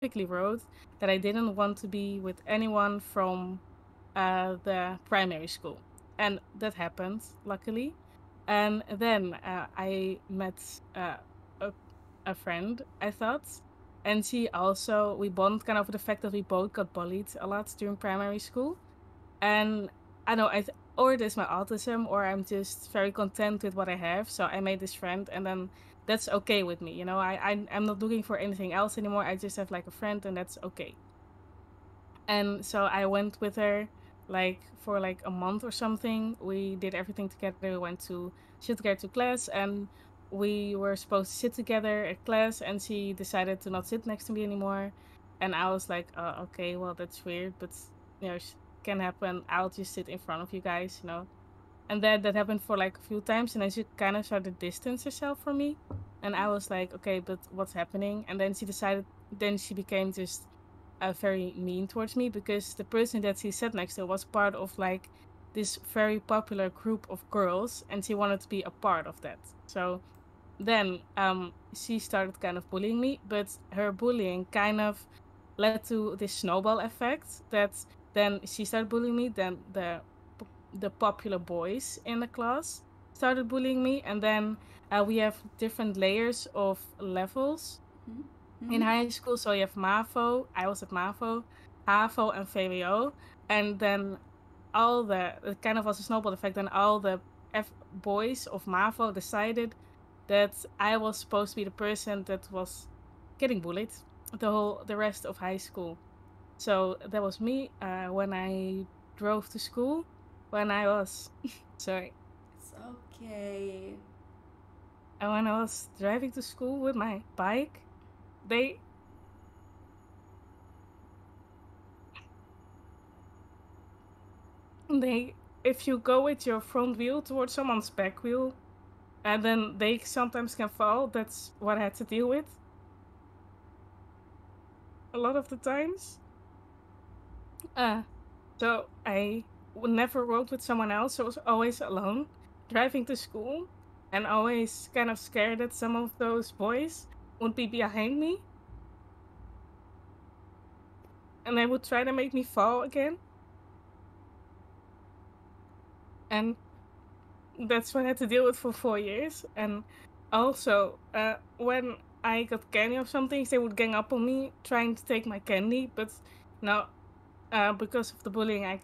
specifically wrote that I didn't want to be with anyone from the primary school. And that happened, luckily. And then I met a, a friend, I thought. And she also, we bonded kind of over the fact that we both got bullied a lot during primary school. And I know, or it is my autism, or I'm just very content with what I have. So I made this friend, and then that's okay with me. I'm not looking for anything else anymore. I just have like a friend, and that's okay. And so I went with her like for like a month or something. We did everything together. We went to sit together to class, and we were supposed to sit together at class, and she decided to not sit next to me anymore. And I was like, okay, well, that's weird, but can happen. I'll just sit in front of you guys. And then that happened for like a few times, and then she kind of started to distance herself from me. And I was like, okay, but what's happening? And then then she became just very mean towards me, because the person that she sat next to was part of like this very popular group of girls, and she wanted to be a part of that. So then she started kind of bullying me, but her bullying kind of led to this snowball effect, that then she started bullying me, then the popular boys in the class started bullying me, and then we have different layers of levels in high school. So you have MAVO, I was at MAVO, HAVO, and VWO, and then it kind of was a snowball effect, and all the boys of MAVO decided that I was supposed to be the person that was getting bullied the rest of high school. So that was me when I drove to school when I was sorry. It's okay. And when I was driving to school with my bike, they they if you go with your front wheel towards someone's back wheel, and then they sometimes can fall. That's what I had to deal with a lot of the times. Uh, so I never rode with someone else. So I was always alone driving to school, and always kind of scared that some of those boys would be behind me, and they would try to make me fall again. And that's what I had to deal with for 4 years. And also, when I got candy or something, they would gang up on me trying to take my candy. But now, because of the bullying, I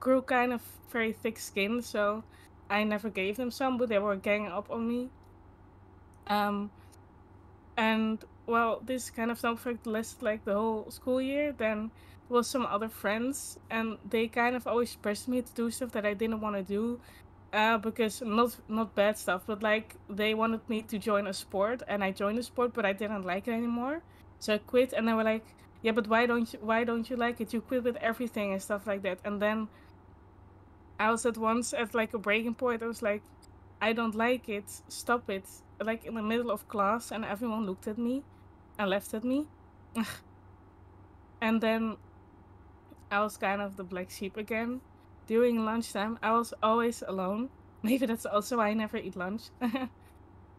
grew kind of very thick skin, so I never gave them some, but they were ganging up on me. Um, and well, this kind of side effect lasted like the whole school year. Then there was some other friends, and they kind of always pressed me to do stuff that I didn't want to do. Because not bad stuff, but like they wanted me to join a sport, and I joined a sport, but I didn't like it anymore, so I quit. And they were like, "Yeah, but why don't you like it? You quit with everything and stuff like that." And then I was at once at like a breaking point. I was like, "I don't like it. Stop it!" Like in the middle of class, and everyone looked at me and laughed at me. And then I was kind of the black sheep again. During lunchtime, I was always alone. Maybe that's also why I never eat lunch.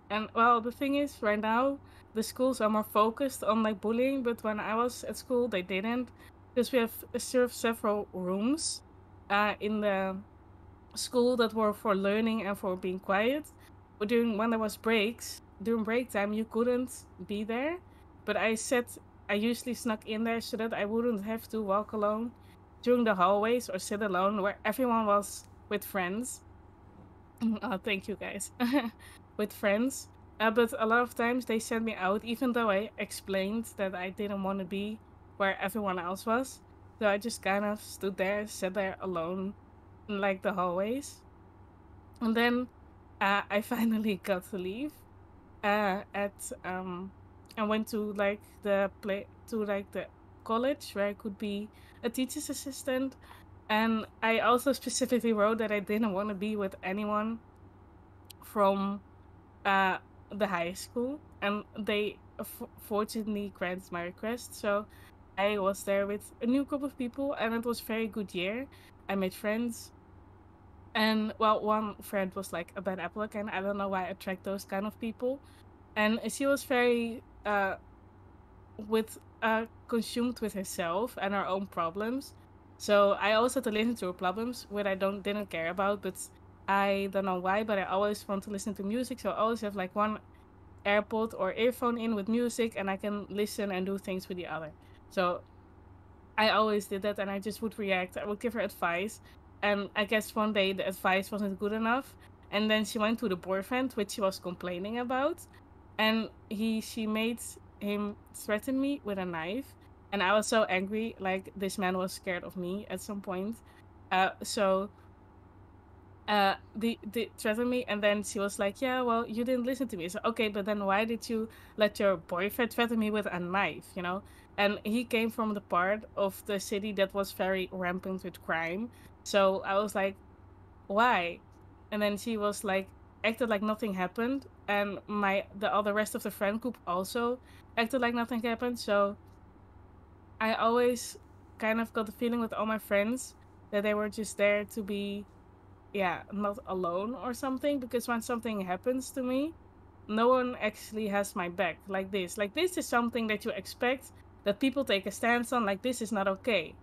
And well, the thing is, right now, the schools are more focused on like bullying, but when I was at school, they didn't. Because we have served several rooms in the school that were for learning and for being quiet. But when there was during break time, you couldn't be there. But I usually snuck in there so that I wouldn't have to walk alone during the hallways or sit alone where everyone was with friends. Oh, thank you guys. With friends. But a lot of times they sent me out, even though I explained that I didn't want to be where everyone else was. So I just kind of stood there, sat there alone in like the hallways. And then I finally got to leave. At I went to like the college where I could be a teacher's assistant. And I also specifically wrote that I didn't want to be with anyone from uh the high school, and they fortunately granted my request. So I was there with a new group of people, and it was a very good year. I made friends, and well, one friend was like a bad apple again. I don't know why I attract those kind of people. And she was very with consumed with herself and her own problems. So I always had to listen to her problems, which I don't didn't care about, but I don't know why, but I always want to listen to music. So I always have like one AirPod or earphone in with music, and I can listen and do things with the other. So I always did that, and I just would react. I would give her advice, and I guess one day the advice wasn't good enough, and then she went to the boyfriend, which she was complaining about, and she made him threaten me with a knife, and I was so angry. Like this man was scared of me at some point. So the threatened me, and then she was like, yeah, well, you didn't listen to me. So okay, but then why did you let your boyfriend threaten me with a knife, you know? And he came from the part of the city that was very rampant with crime. So I was like, why? And then she was like, acted like nothing happened, and the other rest of the friend group also acted like nothing happened. So I always kind of got the feeling with all my friends that they were just there to be, yeah, not alone or something, because when something happens to me, no one actually has my back like this. Like this is something that you expect that people take a stance on, like this is not okay.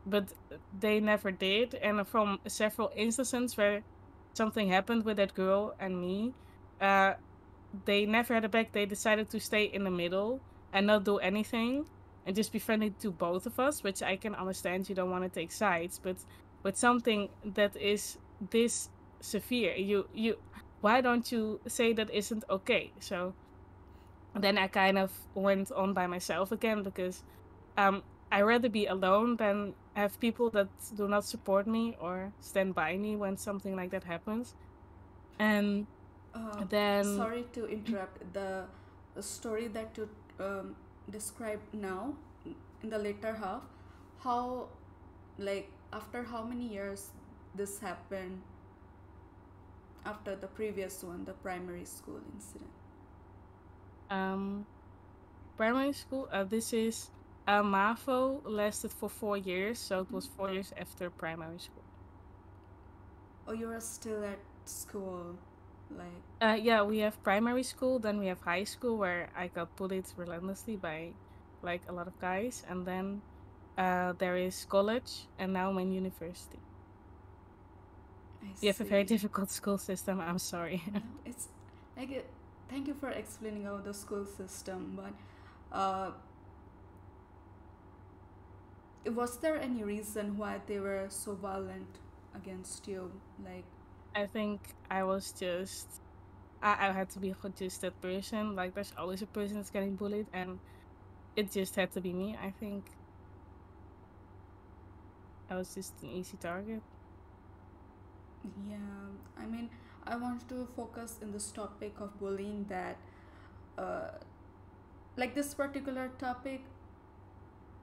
But they never did. And from several instances where something happened with that girl and me, uh they never had a back. They decided to stay in the middle and not do anything and just be friendly to both of us, which I can understand. You don't want to take sides, but with something that is this severe, you why don't you say that isn't okay? So then I kind of went on by myself again, because um I rather be alone than have people that do not support me or stand by me when something like that happens. And Uh, then Sorry to interrupt. The story that you um, described now in the later half, how, like, after how many years this happened after the previous one, the primary school incident? um primary school, this is MAVO lasted for 4 years, so it was 4 years after primary school. Or you are still at school, like, Yeah, we have primary school, then we have high school where I got bullied relentlessly by like a lot of guys, and then there is college, and now I'm in university. I We have a very see. difficult school system. I'm sorry. No, it's like it, thank you for explaining about the school system, but was there any reason why they were so violent against you? Like, I think I was just I had to be just that person. Like there's always a person that's getting bullied, and it just had to be me. I think I was just an easy target. yeah, I mean, I want to focus in this topic of bullying that, uh, like, this particular topic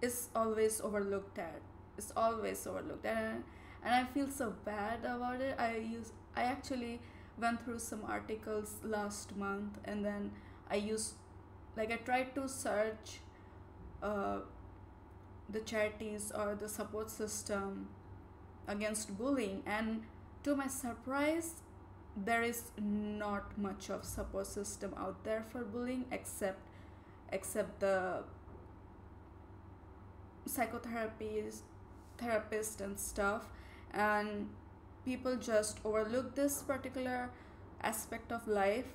is always overlooked at. It's always overlooked, and I feel so bad about it. I actually went through some articles last month, and then I used, like, I tried to search uh, the charities or the support system against bullying, and to my surprise, there is not much of support system out there for bullying, except the psychotherapies therapist and stuff, and people just overlook this particular aspect of life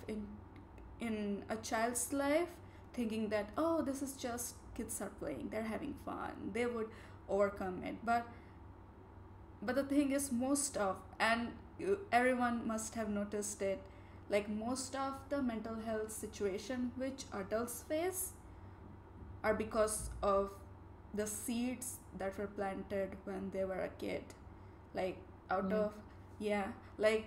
in a child's life, thinking that, oh, this is just kids are playing, they're having fun, they would overcome it. But the thing is, most of, and everyone must have noticed it, like, most of the mental health situation which adults face are because of the seeds that were planted when they were a kid, like, out Yeah. of, yeah, like,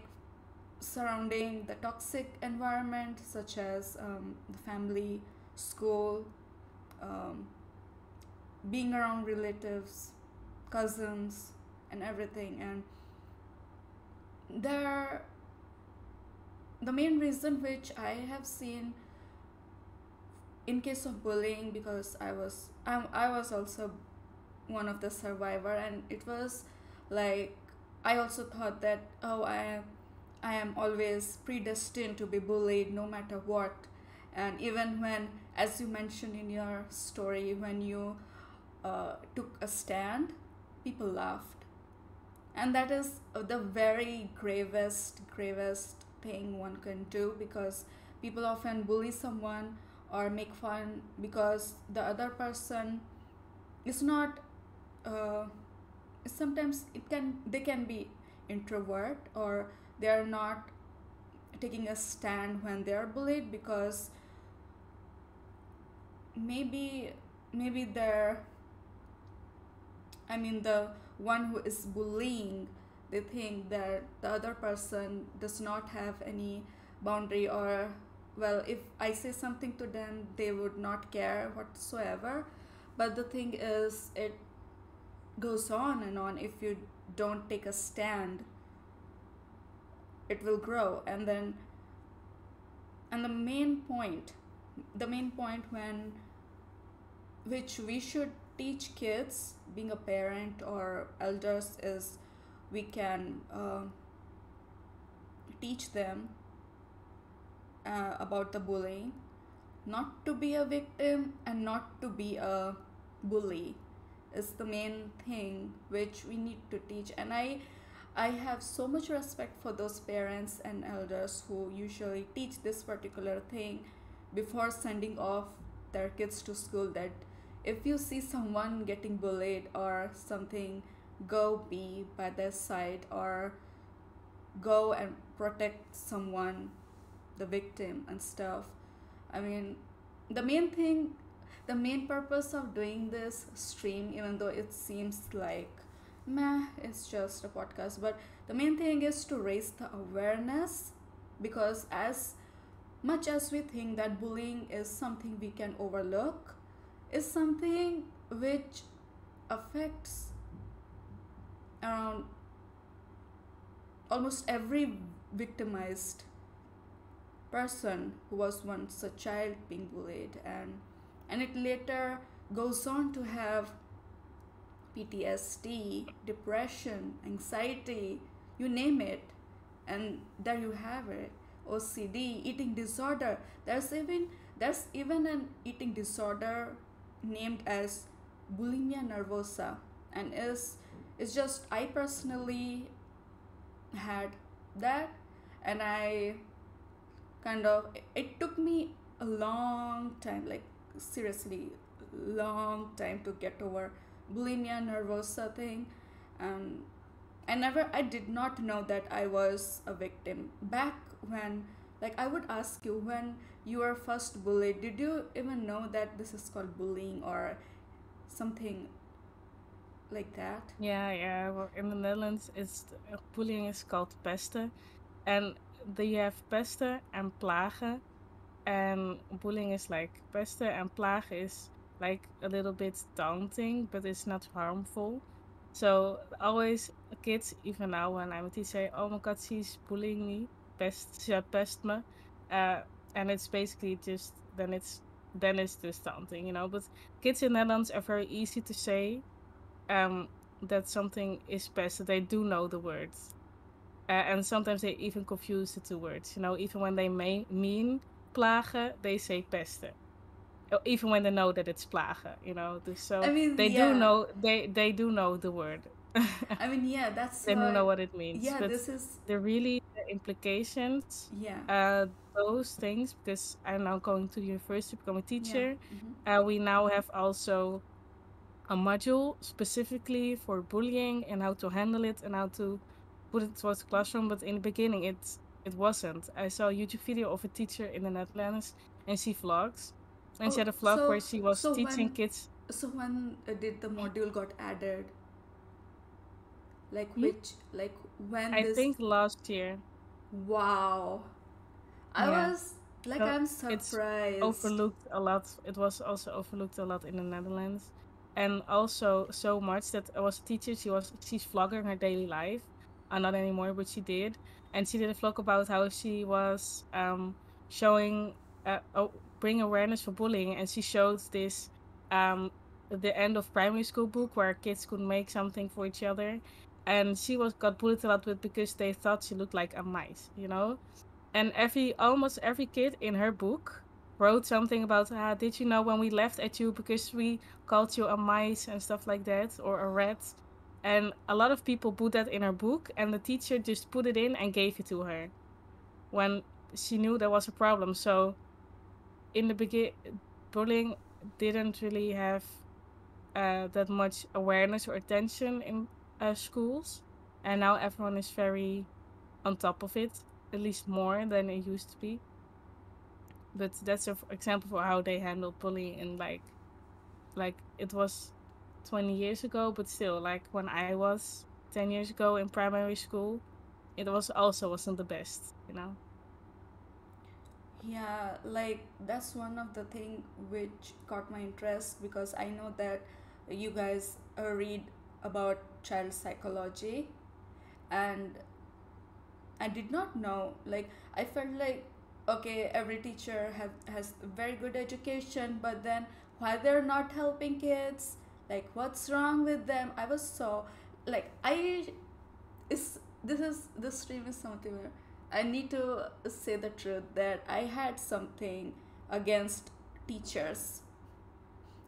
surrounding the toxic environment, such as the family, school, um, being around relatives, cousins, and everything. And there, the main reason which I have seen in case of bullying, because I was also one of the survivor, and it was like, I also thought that, oh, I am always predestined to be bullied no matter what. And even when, as you mentioned in your story, when you took a stand, people laughed. And that is the very gravest thing one can do, because people often bully someone or make fun because the other person is not uh, sometimes they can be introvert, or they are not taking a stand when they are bullied, because maybe they're, I mean, the one who is bullying, they think that the other person does not have any boundary, or, well, if I say something to them, they would not care whatsoever. But the thing is, it goes on and on. If you don't take a stand, it will grow. And then, and the main point when, which we should teach kids, being a parent or elders, is we can teach them about the bullying, not to be a victim and not to be a bully, is the main thing which we need to teach. And I have so much respect for those parents and elders who usually teach this particular thing before sending off their kids to school, that if you see someone getting bullied or something, go be by their side, or go and protect someone, the victim and stuff. I mean, the main thing, the main purpose of doing this stream, even though it seems like meh, it's just a podcast, but the main thing is to raise the awareness, because as much as we think that bullying is something we can overlook, is something which affects around almost every victimized person who was once a child being bullied, and it later goes on to have PTSD, depression, anxiety, you name it, and there you have it. OCD, eating disorder. There's even an eating disorder named as bulimia nervosa, and is just, I personally had that, and I kind of, it took me a long time, like seriously long time, to get over bulimia nervosa thing. um I did not know that I was a victim back when, like, I would ask you, when you were first bullied, did you even know that this is called bullying or something like that? Yeah, yeah. Well, in the Netherlands, it's bullying is called pesten, and you have pesten and plagen, and bullying is like pesten and plagen is like a little bit daunting, but it's not harmful. So always kids, even now when I'm a teacher, say, "Oh my God, she's bullying me, she pest me," uh, and it's basically just then it's just daunting, you know. But kids in Netherlands are very easy to say um that something is pest. They do know the words, and sometimes they even confuse the two words. You know, even when they mean plagen, they say pesten. Even when they know that it's plagen, you know. I So mean, they do yeah. know they do know the word. I mean, yeah, that's They do why. know what it means, Yeah, but this is. the implications, Yeah. those things. Because I'm now going to the university to become a Yeah. teacher. Mm-hmm. We now have also a module specifically for bullying and how to handle it and how to put it towards the classroom. But in the beginning, it wasn't. I saw a YouTube video of a teacher in the Netherlands, and she vlogs, and she Oh, had a vlog where so she was teaching kids. when did the module got added? Like Hmm? which, like when I this? think last year. Wow. I Yeah. was like, So I'm it's surprised. overlooked a lot. It was also overlooked a lot in the Netherlands. And also so much that I was a teacher, she's vlogging her daily life. Not anymore, but she did. And she did a vlog about how she was showing bring awareness for bullying, and she showed this um the end of primary school book where kids could make something for each other. And she was got bullied a lot with because they thought she looked like a mice, you know? And almost every kid in her book, wrote something about, did you know when we laughed at you because we called you a mice and stuff like that, or a rat? And a lot of people put that in her book, and the teacher just put it in and gave it to her when she knew there was a problem. So in the begin, bullying didn't really have that much awareness or attention in schools, and now everyone is very on top of it, at least more than it used to be. But that's an example for how they handle bullying in like it was 20 years ago, but still, like when I was 10 years ago in primary school, it was also wasn't the best, you know. Yeah, like that's one of the thing which caught my interest, because I know that you guys read about child psychology, and I did not know. Like I felt like, okay, every teacher has very good education, but then why they're not helping kids? Like what's wrong with them? I was so like I is this stream is something where I need to say the truth that I had something against teachers,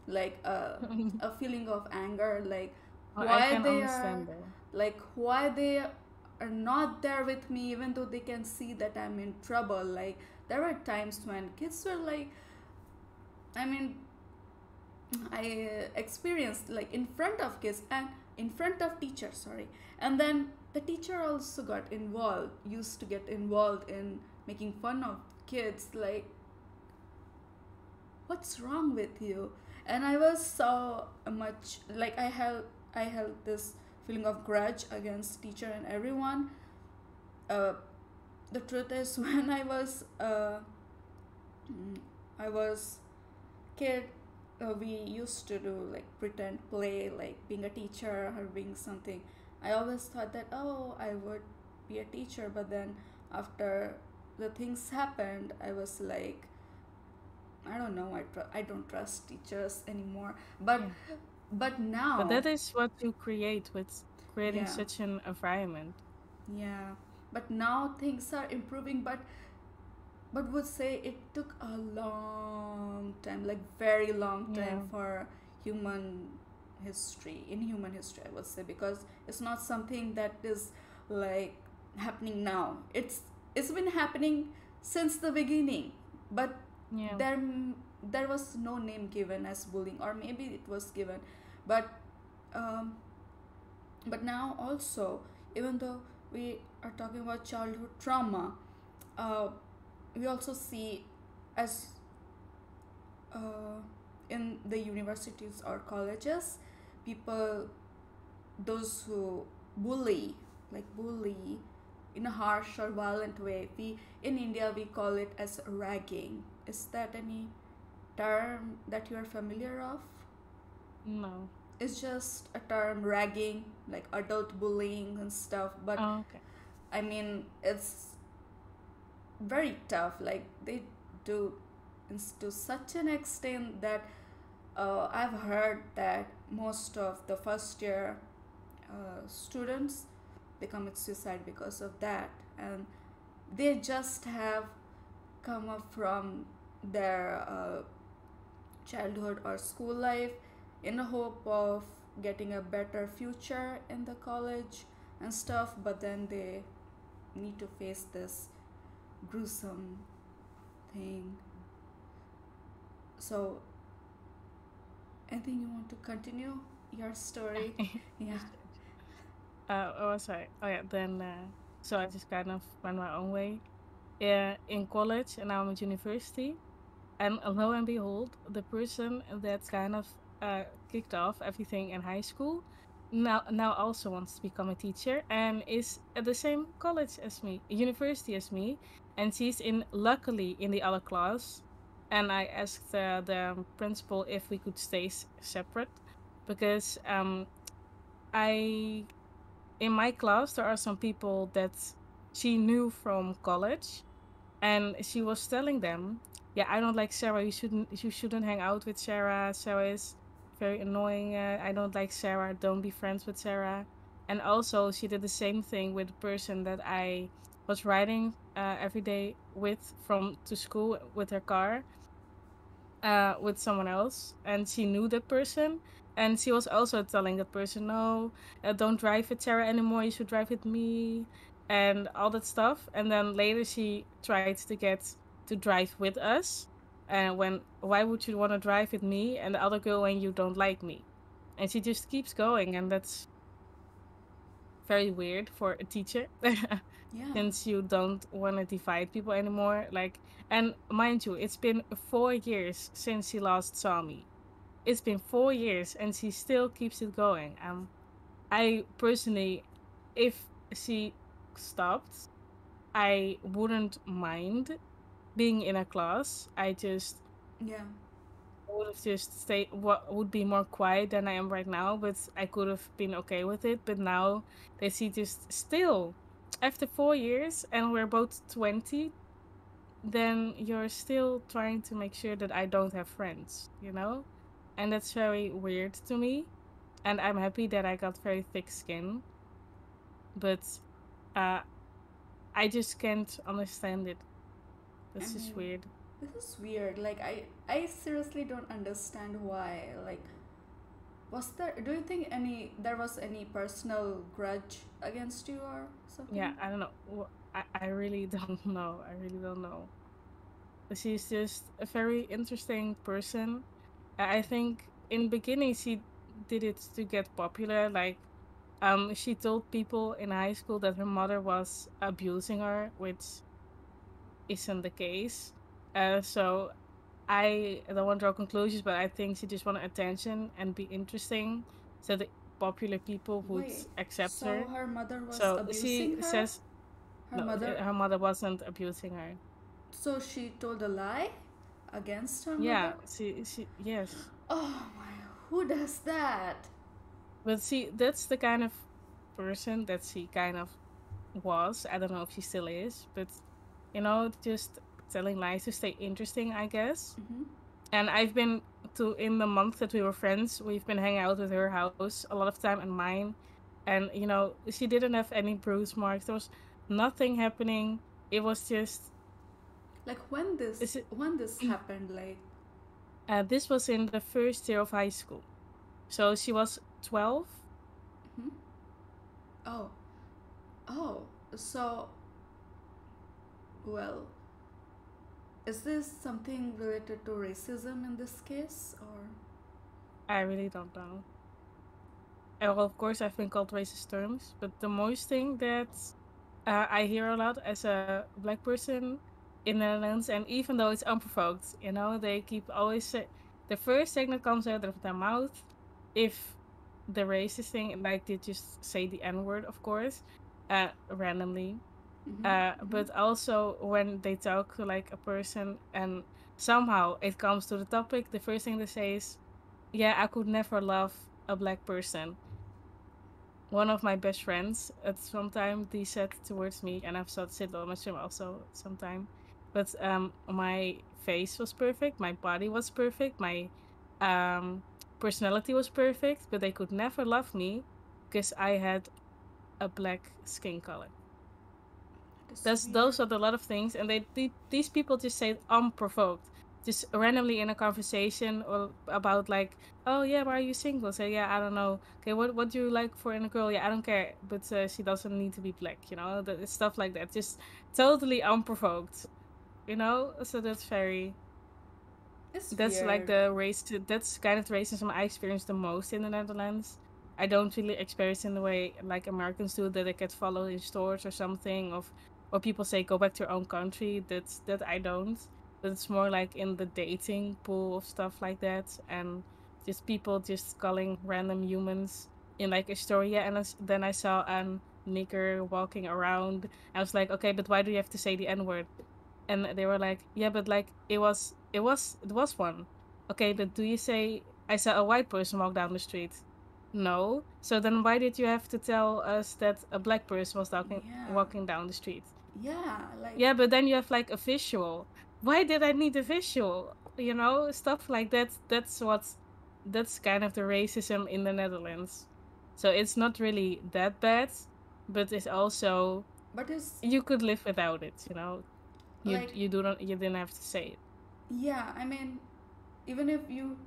like a feeling of anger, like I why can they are, understand that. like why they are not there with me even though they can see that I'm in trouble. Like there were times when kids were like, I mean, I experienced like in front of kids and in front of teachers, sorry. And then the teacher also got involved, used to get involved in making fun of kids. Like, what's wrong with you? And I was so much like I held this feeling of grudge against teacher and everyone. Uh, the truth is, when I was kid, we used to do like pretend play, like being a teacher or being something. I always thought that, oh, I would be a teacher, but then after the things happened, I was like, I don't know, I don't trust teachers anymore. But Yeah. but But now, that is what you create with creating yeah, such an environment. yeah. But now things are improving, but would say it took a long time, like very long time Yeah. for human human history, I would say, because it's not something that is like happening now. It's been happening since the beginning, but Yeah. there there was no name given as bullying, or maybe it was given, but um, but now also, even though we are talking about childhood trauma, uh, we also see as uh, in the universities or colleges, people, those who bully, like bully in a harsh or violent way, we in India we call it as ragging. Is that any term that you are familiar of? No. It's just a term, ragging, like adult bullying and stuff, but Oh, okay. I mean it's very tough. Like they do to such an extent that I've heard that most of the first year students, they commit suicide because of that, and they just have come up from their childhood or school life in a hope of getting a better future in the college and stuff, but then they need to face this gruesome thing. So, anything you want to continue your story? Yeah. Oh, sorry. Oh, yeah. Then, so I just kind of went my own way. Yeah, in college, and now I'm at university. And lo and behold, the person that kind of kicked off everything in high school now also wants to become a teacher and is at the same college as me, university as me, and she's in luckily in the other class. And I asked the principal if we could stay separate because I in my class there are some people that she knew from college, and she was telling them, "Yeah, I don't like Sarah. You shouldn't hang out with Sarah. Sarah is very annoying. I don't like Sarah. Don't be friends with Sarah." And also, she did the same thing with the person that I was riding every day with from to school with her car. with someone else, and she knew that person, and she was also telling that person, no, don't drive with Sarah anymore, you should drive with me, and all that stuff. And then later she tried to get to drive with us, and when, why would you want to drive with me and the other girl when you don't like me? And she just keeps going, and that's very weird for a teacher. Yeah. Since you don't want to divide people anymore. Like, and mind you, it's been 4 years since she last saw me. It's been 4 years and she still keeps it going. I personally, if she stopped, I wouldn't mind being in a class. Yeah. I would have just stayed, what would be more quiet than I am right now, but I could have been okay with it. But now that she just still, after 4 years and we're both 20, then you're still trying to make sure that I don't have friends, you know? And that's very weird to me. And I'm happy that I got very thick skin, but uh I just can't understand it. I That's just mean, weird. this is weird. Like, I seriously don't understand why. Like, was there? Do you think there was any personal grudge against you or Yeah, something? I don't know. I really don't know. I really don't know. She's just a very interesting person. I think in the beginning she did it to get popular. Like, she told people in high school that her mother was abusing her, which isn't the case. So I don't want to draw conclusions, but I think she just wanted attention and be interesting, so the popular people would Wait, accept so her. her mother was So she abusing her? says Her no, mother. her mother wasn't abusing her. So she told a lie against her mother? Yeah, she yes. Oh my, who does that? But see, that's the kind of person that she kind of was. I don't know if she still is, but just telling lies to stay interesting, I guess. Mm-hmm. And I've been to in the month that we were friends, we've been hanging out with her house a lot of time and mine. And she didn't have any bruise marks. There was nothing happening. It was just Like when this is it when this happened, like. this was in the first year of high school. So she was 12. Hmm. Oh, oh. So, well, is this something related to racism in this case, or? I really don't know. Well, of course, I've been called racist terms, but the most thing that I hear a lot as a black person in the Netherlands, and even though it's unprovoked, they keep always say the first thing that comes out of their mouth, if the racist thing, like they just say the N word, of course, randomly. Mm-hmm. Mm-hmm. But also when they talk to like a person and somehow it comes to the topic, the first thing they say is, "Yeah, I could never love a black person." One of my best friends at some time they said towards me, and I've said it on my stream also sometime, but my face was perfect, my body was perfect, my um personality was perfect, but they could never love me because I had a black skin color. That's That's weird. those are a lot of things, and these people just say it unprovoked, just randomly in a conversation or about like, oh yeah, why are you single? Say yeah, I don't know. Okay, what do you like for in a girl? Yeah, I don't care, but she doesn't need to be black. Stuff like that, just totally unprovoked. So that's very It's that's like weird. the race. That's kind of the racism I experienced the most in the Netherlands. I don't really experience in the way like Americans do that they get followed in stores or something, or people say go back to your own country. That I don't. But it's more like in the dating pool of stuff like that, and just people just calling random humans in like a story. Yeah, and then I saw a nigger walking around. I was like, okay, but why do you have to say the N word? And they were like, yeah, but like it was one. Okay, but do you say I saw a white person walk down the street? No. So then why did you have to tell us that a black person was Yeah. walking down the street? Yeah, like. Yeah, but then you have like a visual. Why did I need a visual? Stuff like that. That's kind of the racism in the Netherlands. So it's not really that bad, but it's also But it's you could live without it. You like. you didn't have to say it. Yeah, I mean, even if you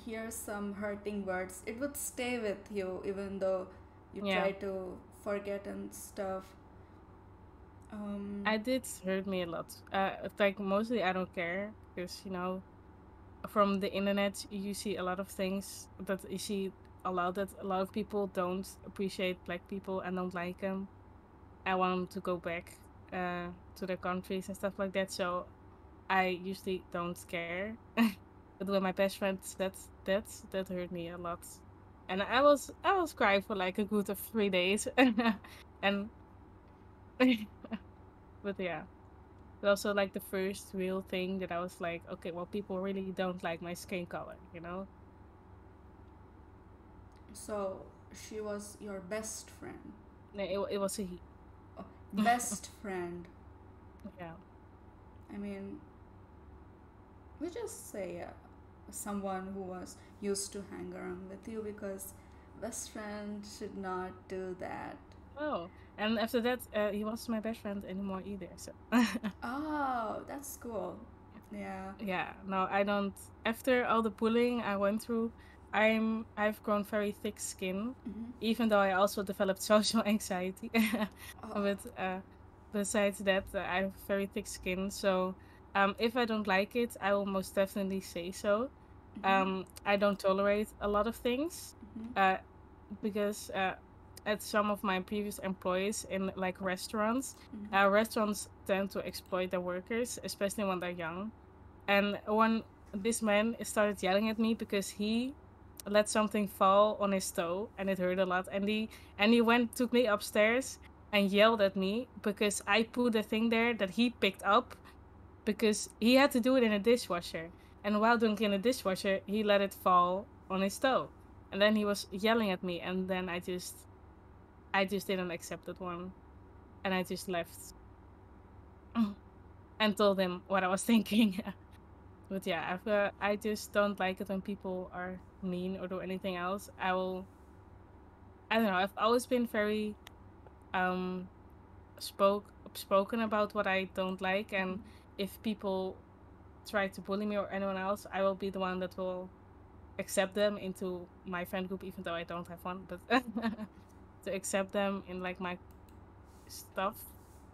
hear some hurting words, it would stay with you even though you Yeah, try to forget and stuff. um I did hurt me a lot. It's like mostly I don't care because from the internet you see a lot of things that you see a lot that a lot of people don't appreciate black people and don't like them. I want them to go back to their countries and stuff like that. So I usually don't care. But when my best friend said that, that hurt me a lot. And I was crying for like a good of 3 days. And but yeah. But also like the first real thing that I was like, okay, well people really don't like my skin color. so she was your best friend? No, it was a he. Oh, best friend. Yeah. I mean, we just say someone who was used to hang around with you, because best friend should not do that. Oh. And after that, he wasn't my best friend anymore either. So Oh, that's cool. Yeah. yeah, no, I don't. After all the bullying I went through, I've grown very thick skin, Mm-hmm. even though I also developed social anxiety. Oh. But besides that, I have very thick skin. So if I don't like it, I will most definitely say so. Mm-hmm. I don't tolerate a lot of things. Mm-hmm. Uh, because at some of my previous employees in like restaurants, Mm-hmm. restaurants tend to exploit their workers, especially when they're young. And when this man started yelling at me because he let something fall on his toe and it hurt a lot, and he went took me upstairs and yelled at me because I put a thing there that he picked up because he had to do it in a dishwasher. And while doing it in a dishwasher, he let it fall on his toe. And then he was yelling at me, and then I just didn't accept that one, and I just left and told him what I was thinking. But yeah, I just don't like it when people are mean or do anything else. I don't know. I've always been very um spoken about what I don't like, and Mm-hmm. if people try to bully me or anyone else, I will be the one that will accept them into my friend group, even though I don't have one. But to accept them in like my stuff.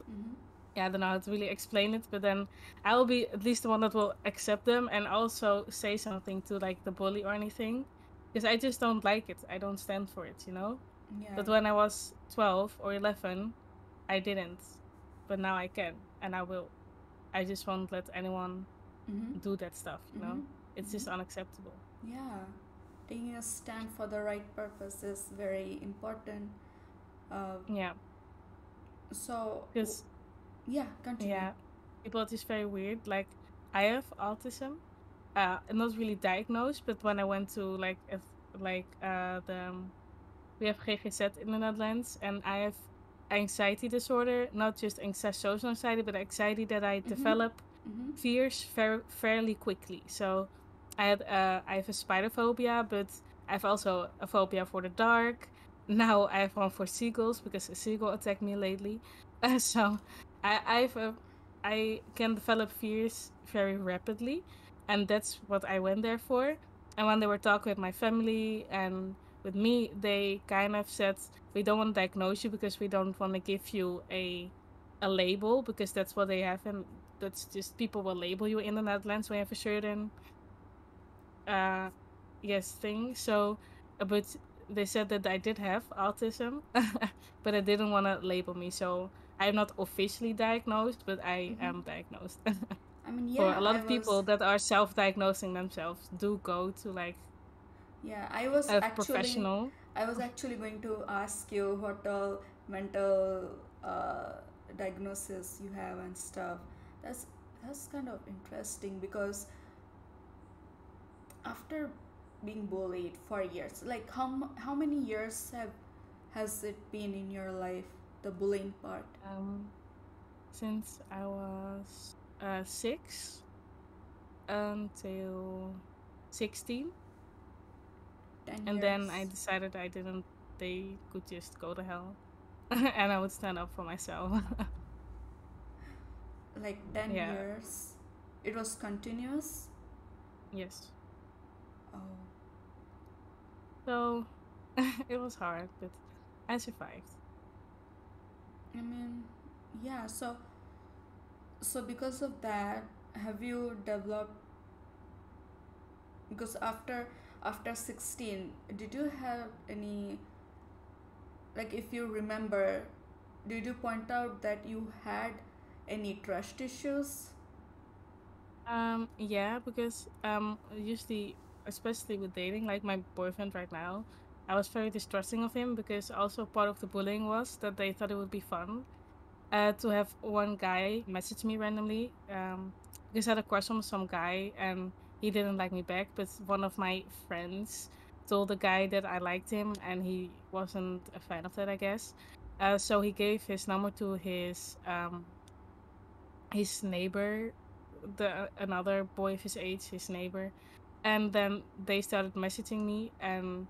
Mm-hmm. Yeah, I don't know how to really explain it, but then I will be at least the one that will accept them and also say something to like the bully or anything. Because I just don't like it. I don't stand for it. Yeah. But when I was 12 or 11, I didn't. But now I can and I will. I just won't let anyone Mm-hmm. do that stuff, you Mm-hmm. know? It's Mm-hmm. just unacceptable. Yeah. Taking a stand for the right purpose is very important. Uh, Yeah. so, Because, yeah, continue. yeah, people are just very weird. Like, I have autism. Not really diagnosed, but when I went to we have GGZ in the Netherlands, and I have anxiety disorder, not just social anxiety, but anxiety that I Mm-hmm. develop Mm-hmm. fears fairly quickly. So I have a spider phobia, but I have also a phobia for the dark. Now I have one for seagulls because a seagull attacked me lately. So I've I can develop fears very rapidly, and that's what I went there for. And when they were talking with my family and with me, they kind of said we don't want to diagnose you because we don't want to give you a label because that's what they have, and that's just people will label you in the Netherlands when you have a certain uh yes thing. So but they said that I did have autism, but I didn't want to label me. So I'm not officially diagnosed, but I Mm-hmm. am diagnosed. I mean, For a yeah, lot of people that are self-diagnosing themselves, do go to like yeah, a professional. I was actually going to ask you what all mental uh, diagnosis you have and stuff. That's that's kind of interesting, because after being bullied for years, like how many years have has it been in your life, the bullying part? um since I was 6 until 16. 10 And then I years. decided I didn't they could just go to hell. And I would stand up for myself. Like 10 Yeah. years, it was continuous. Yes. Oh, So it was hard, but I survived. I mean, yeah. So because of that, have you developed, because after 16, did you have any, like, if you remember, did you point out that you had any trust issues? Yeah, because usually, especially with dating, like my boyfriend right now, I was very distrusting of him because also part of the bullying was that they thought it would be fun to have one guy message me randomly because I had a crush on some guy and he didn't like me back, but one of my friends told the guy that I liked him and he wasn't a fan of that, I guess. So he gave his number to his neighbor, the another boy of his age, his neighbor, and then they started messaging me, and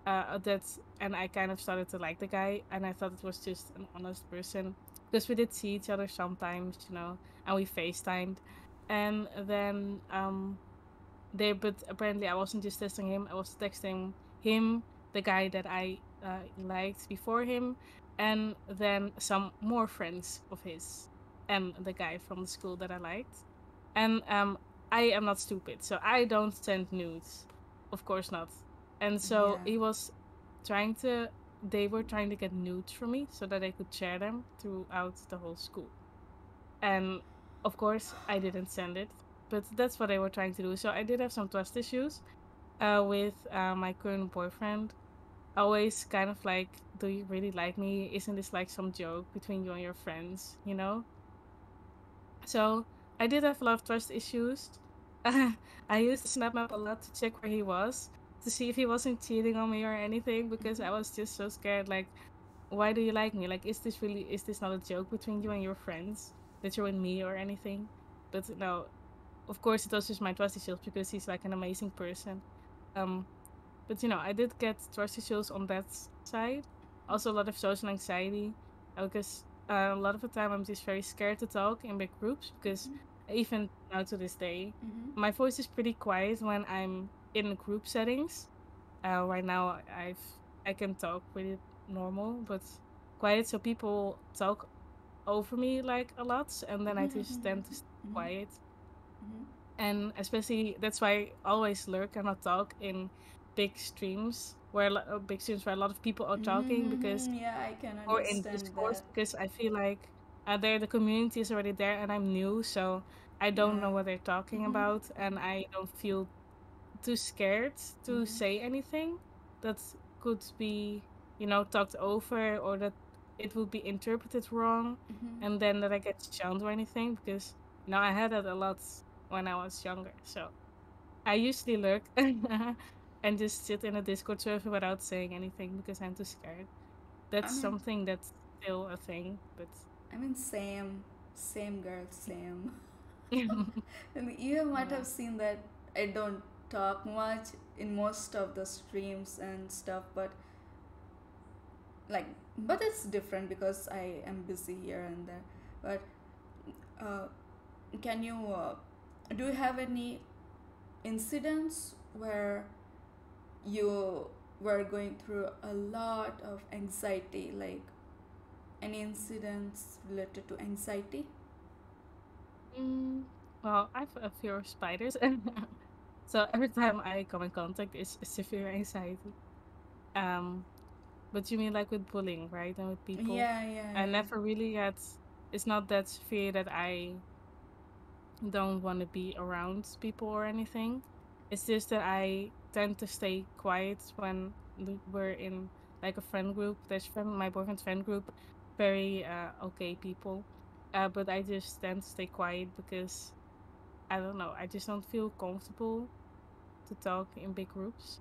I kind of started to like the guy, and I thought it was just an honest person because we did see each other sometimes, and we FaceTimed, and then but apparently I wasn't just texting him, I was texting him, the guy that I liked before him, and then some more friends of his, and the guy from the school that I liked. And I am not stupid, so I don't send nudes. Of course not. And so Yeah. they were trying to get nudes from me so that I could share them throughout the whole school. And of course, I didn't send it, but that's what they were trying to do. So I did have some trust issues with my current boyfriend. Always kind of like, do you really like me? Isn't this like some joke between you and your friends, you know? So I did have a lot of trust issues. I used the Snap Map a lot to check where he was, to see if he wasn't cheating on me or anything, because Mm-hmm. I was just so scared. Like, why do you like me? Like, is this not a joke between you and your friends that you're with me or anything? But no, of course, it was just my trust issues because he's like an amazing person. Um, but I did get trust issues on that side. Also, a lot of social anxiety because a lot of the time I'm just very scared to talk in big groups because Mm-hmm. even now to this day, Mm-hmm. my voice is pretty quiet when I'm in group settings. Right now, I can talk pretty normal, but quiet, so people talk over me like a lot, and then I just Mm-hmm. tend to stay quiet. Mm-hmm. And especially that's why I always lurk and not talk in big streams where a lot of people are talking because Mm-hmm. Yeah, I can or in understand discourse that. because I feel like there the community is already there and I'm new, so I don't Yeah. know what they're talking Mm-hmm. about and I don't feel too scared to Mm-hmm. say anything that could be, talked over or that it would be interpreted wrong Mm-hmm. and then that I get shunned or anything because I had that a lot when I was younger. So I usually lurk and just sit in a Discord server without saying anything because I'm too scared. I That's mean, something that's still a thing, but same girl, same. And you might yeah. have seen that I don't talk much in most of the streams and stuff, like, but it's different because I am busy here and there. But uh, can you do you have any incidents where you were going through a lot of anxiety, like any incidents related to anxiety? Mm, well, I have a fear of spiders, so every time I come in contact, it's severe anxiety. Um, but you mean like with bullying, right? And with people, Yeah, yeah, I yeah. never really had. It's not that severe that I don't want to be around people or anything. It's just that I tend to stay quiet when we're in like a friend group. My boyfriend's friend group, very okay people. But I just tend to stay quiet because I don't know. I just don't feel comfortable to talk in big groups.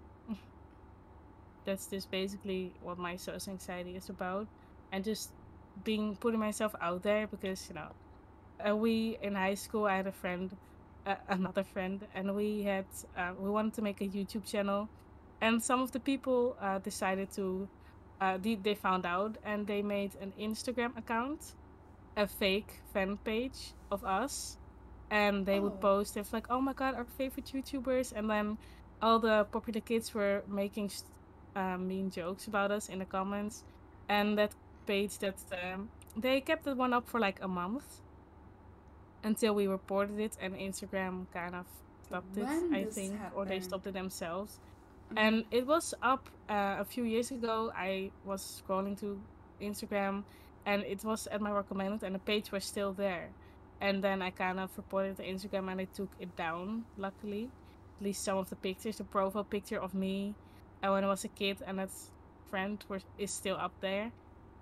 That's just basically what my social anxiety is about, and just putting myself out there because we in high school I had a friend, another friend, and we wanted to make a YouTube channel, and some of the people decided to they found out and they made an Instagram account, a fake fan page of us, and they would Oh, post it's like, oh my god, our favorite YouTubers, and then all the popular kids were making mean jokes about us in the comments, and that page that they kept that one up for like a month until we reported it, and Instagram kind of stopped it, when I this think, or they happened? stopped it themselves. Mm-hmm. And it was up a few years ago. I was scrolling to Instagram, and it was at my recommended, and the page was still there. And then I kind of reported to Instagram, and they took it down, luckily. At least some of the pictures, the profile picture of me when I was a kid and that friend is still up there.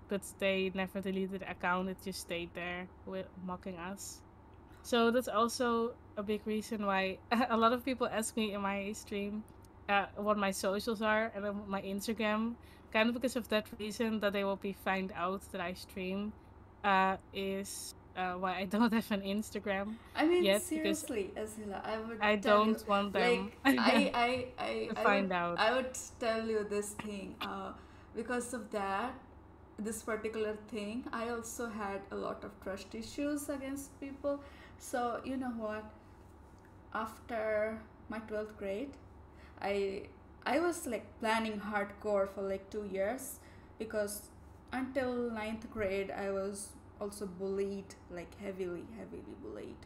But they never deleted the account, it just stayed there with mocking us. So that's also a big reason why a lot of people ask me in my stream what my socials are and then my Instagram. Kind of because of that reason that they will be find out that I stream is why I don't have an Instagram I mean, yet, because seriously, Azila, I would I tell you, don't want them like, to find out. I would tell you this thing. Because of that, this particular thing, I also had a lot of trust issues against people. So you know what? After my 12th grade, I I was like planning hardcore for like 2 years, because until ninth grade I was also bullied, like heavily bullied.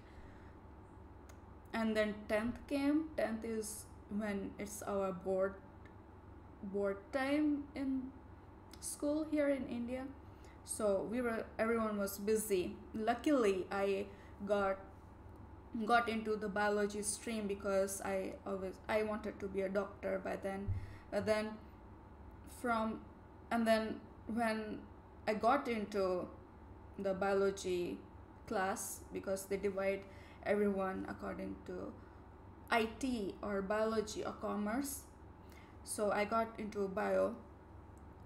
And then 10th came. 10th is when it's our board time in school here in India. So everyone was busy. Luckily, I got got into the biology stream because I wanted to be a doctor by then. But then from and then when I got into the biology class, because they divide everyone according to IT or biology or commerce. So I got into bio,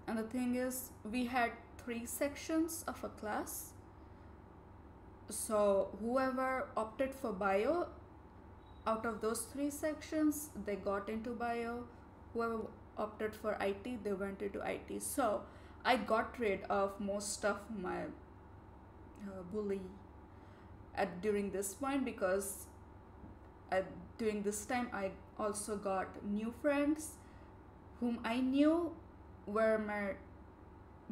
and the thing is, we had three sections of a class. So whoever opted for bio, out of those three sections, they got into bio. Whoever opted for IT, they went into IT. So I got rid of most of my bully at during this point, because at, during this time I also got new friends whom I knew were my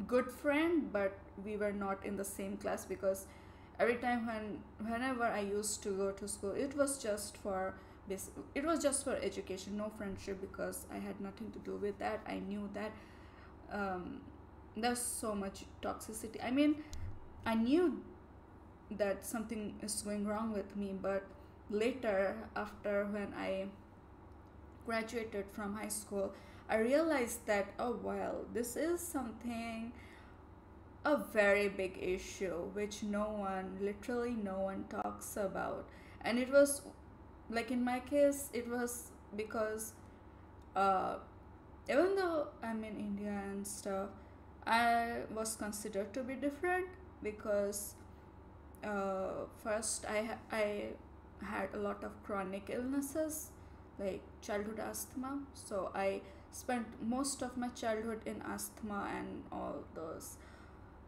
good friend, but we were not in the same class, because every time whenever I used to go to school, it was just for education, no friendship, because I had nothing to do with that. I knew that um, there's so much toxicity. I mean, I knew that something is going wrong with me, but later, after when I graduated from high school, I realized that, oh well, this is something, a very big issue which literally no one talks about. And it was like, in my case, it was because uh, even though I'm in India and stuff, I was considered to be different, because first I had a lot of chronic illnesses, like childhood asthma. So I spent most of my childhood in asthma and all those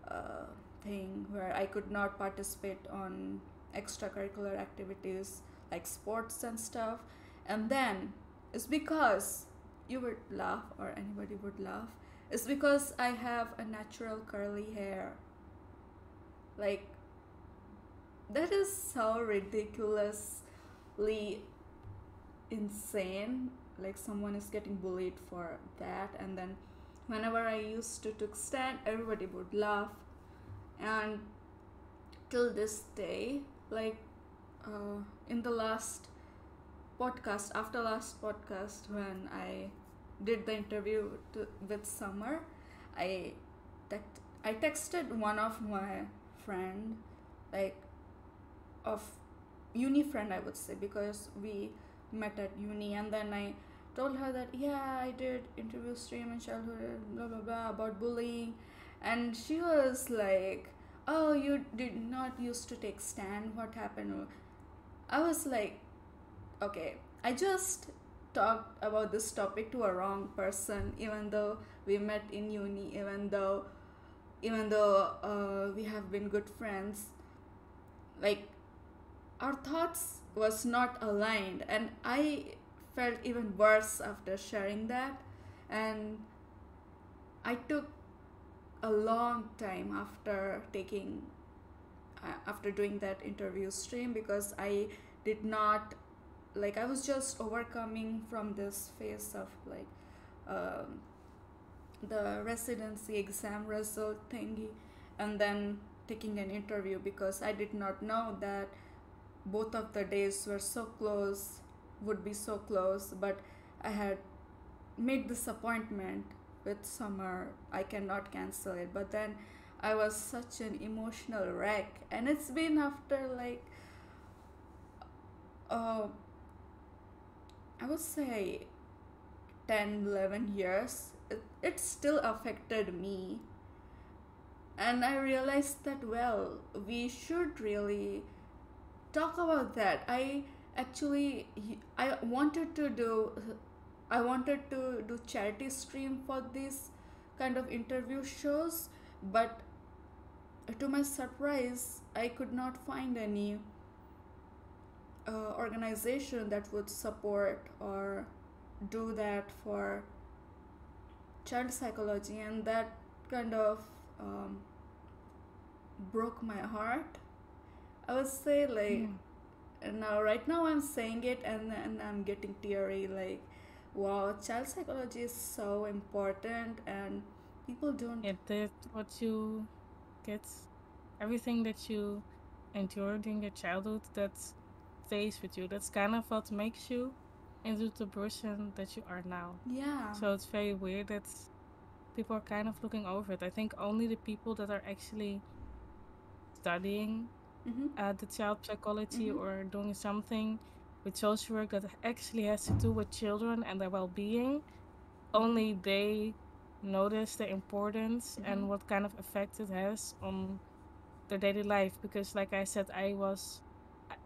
uh, thing where I could not participate on extracurricular activities like sports and stuff. And then it's because, you would laugh, or anybody would laugh, it's because I have a natural curly hair. Like, that is so ridiculously insane. Like, someone is getting bullied for that, and then whenever I used to took stand, everybody would laugh. And till this day, like, in the last podcast, after last podcast, when I did the interview with Summer, I I texted one of my friend, like, of uni friend, I would say, because we met at uni. And then I told her that, yeah, I did interview stream in childhood, blah blah blah, about bullying. And she was like, oh, you did not used to take stand, what happened? I was like, okay, I just talked about this topic to a wrong person, even though we met in uni, even though we have been good friends. Like, our thoughts was not aligned, and I felt even worse after sharing that. And I took a long time after doing that interview stream, because I did not, like, I was just overcoming from this phase of like um, the residency exam result thingy, and then taking an interview, because I did not know that both of the days were so close, would be so close. But I had made this appointment with Summer, I cannot cancel it. But then I was such an emotional wreck, and it's been after like uh, I would say 10, 11 years. It still affected me, and I realized that, well, we should really talk about that. Actually I wanted to do I wanted to do charity stream for these kind of interview shows, but to my surprise, I could not find any organization that would support or do that for child psychology, and that kind of um, broke my heart. I would say, like, Yeah. now right now I'm saying it, and I'm getting teary, like, wow, child psychology is so important, and people don't. Yeah, that what you get, everything that you endured in your childhood, that stays with you. That's kind of what makes you into the person that you are now. Yeah. So it's very weird that people are kind of looking over it. I think only the people that are actually studying Mm-hmm. the child psychology Mm-hmm. or doing something with social work that actually has to do with children and their well-being, Mm-hmm. only they notice the importance Mm-hmm. and what kind of effect it has on their daily life. Because like I said,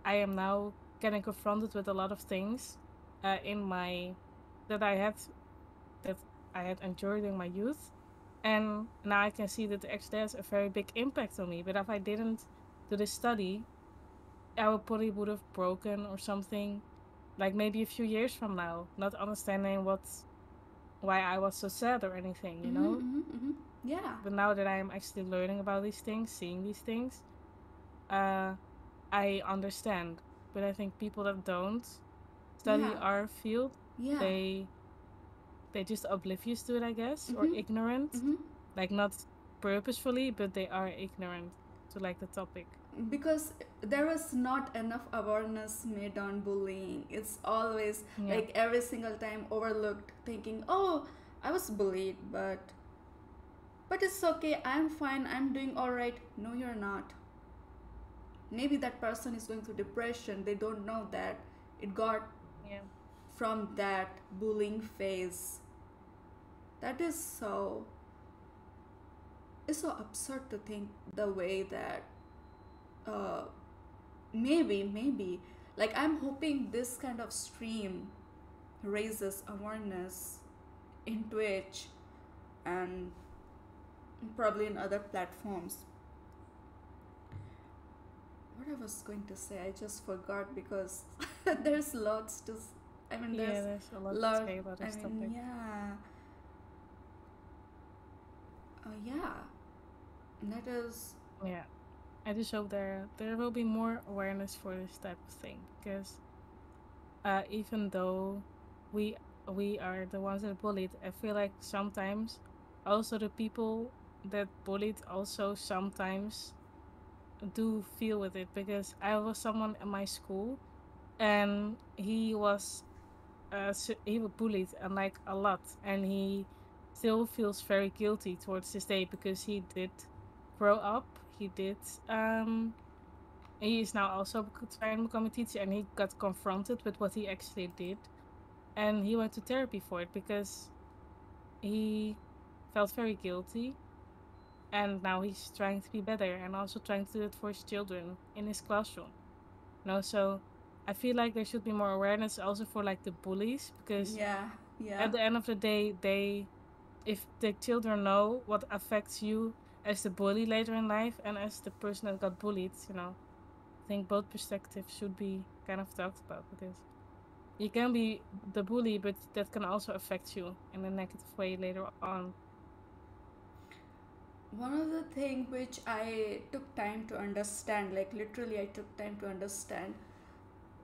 I am now getting confronted with a lot of things in my that I had that I had enjoyed in my youth, and now I can see that it actually has a very big impact on me. But if I didn't do this study, I would probably would have broken or something, like maybe a few years from now, not understanding why I was so sad or anything, you Mm-hmm. know? Mm-hmm. Mm-hmm. Yeah. But now that I am actually learning about these things, seeing these things, uh I understand. But I think people that don't study Yeah. our field, Yeah. they they just oblivious to it, I guess, or Mm-hmm. ignorant. Mm-hmm. Like not purposefully, but they are ignorant to like the topic. Because there was not enough awareness made on bullying. It's always Yeah. like every single time overlooked, thinking, oh, I was bullied, but it's okay, I'm fine, I'm doing all right. No, you're not. Maybe that person is going through depression. They don't know that it got Yeah. from that bullying phase. That is so, it's so absurd to think the way that uh, maybe like, I'm hoping this kind of stream raises awareness in Twitch and probably in other platforms. What I was going to say, I just forgot, because there's lots to. I mean, Yeah, there's there's a lot to lot. say about I this mean, topic. yeah, yeah. That is. Yeah. I just hope there will be more awareness for this type of thing, because even though we we are the ones that bullied, I feel like sometimes also the people that bullied also sometimes do feel with it, because I was someone in my school and he was bullied and like a lot, and he still feels very guilty towards this day because he did grow up. He did he is now also trying to become a teacher, and he got confronted with what he actually did, and he went to therapy for it because he felt very guilty, and now he's trying to be better and also trying to do it for his children in his classroom. So I feel like there should be more awareness also for like the bullies, because Yeah, yeah, at the end of the day, they if the children know what affects you as the bully later in life and as the person that got bullied, think both perspectives should be kind of talked about, because you can be the bully, but that can also affect you in a negative way later on. One of the thing which I took time to understand, like literally I took time to understand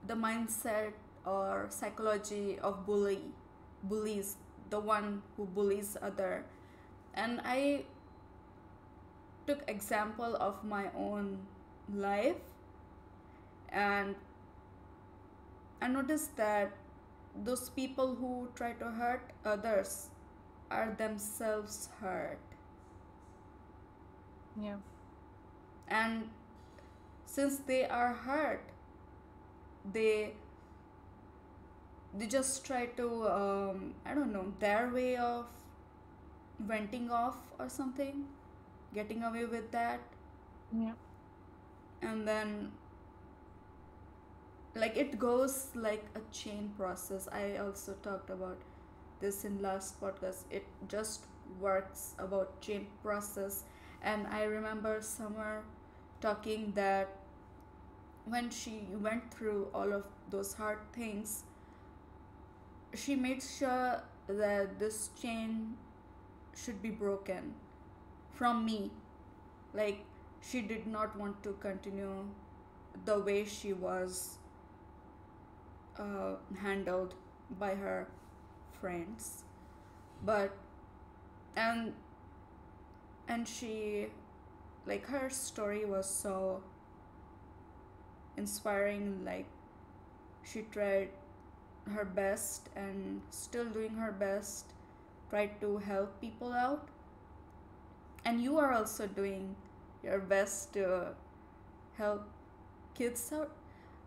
the mindset or psychology of bullies, the one who bullies other. And I took example of my own life, and I noticed that those people who try to hurt others are themselves hurt. Yeah. And since they are hurt, they they just try to I don't know, their way of venting off or something, getting away with that. Yeah. And then like it goes like a chain process. I also talked about this in last podcast. It just works about chain process. And I remember Summer talking that when she went through all of those hard things, she made sure that this chain should be broken from me. Like, she did not want to continue the way she was handled by her friends. But, and she, like, her story was so inspiring. Like, she tried her best and still doing her best, tried to help people out. And you are also doing your best to help kids out.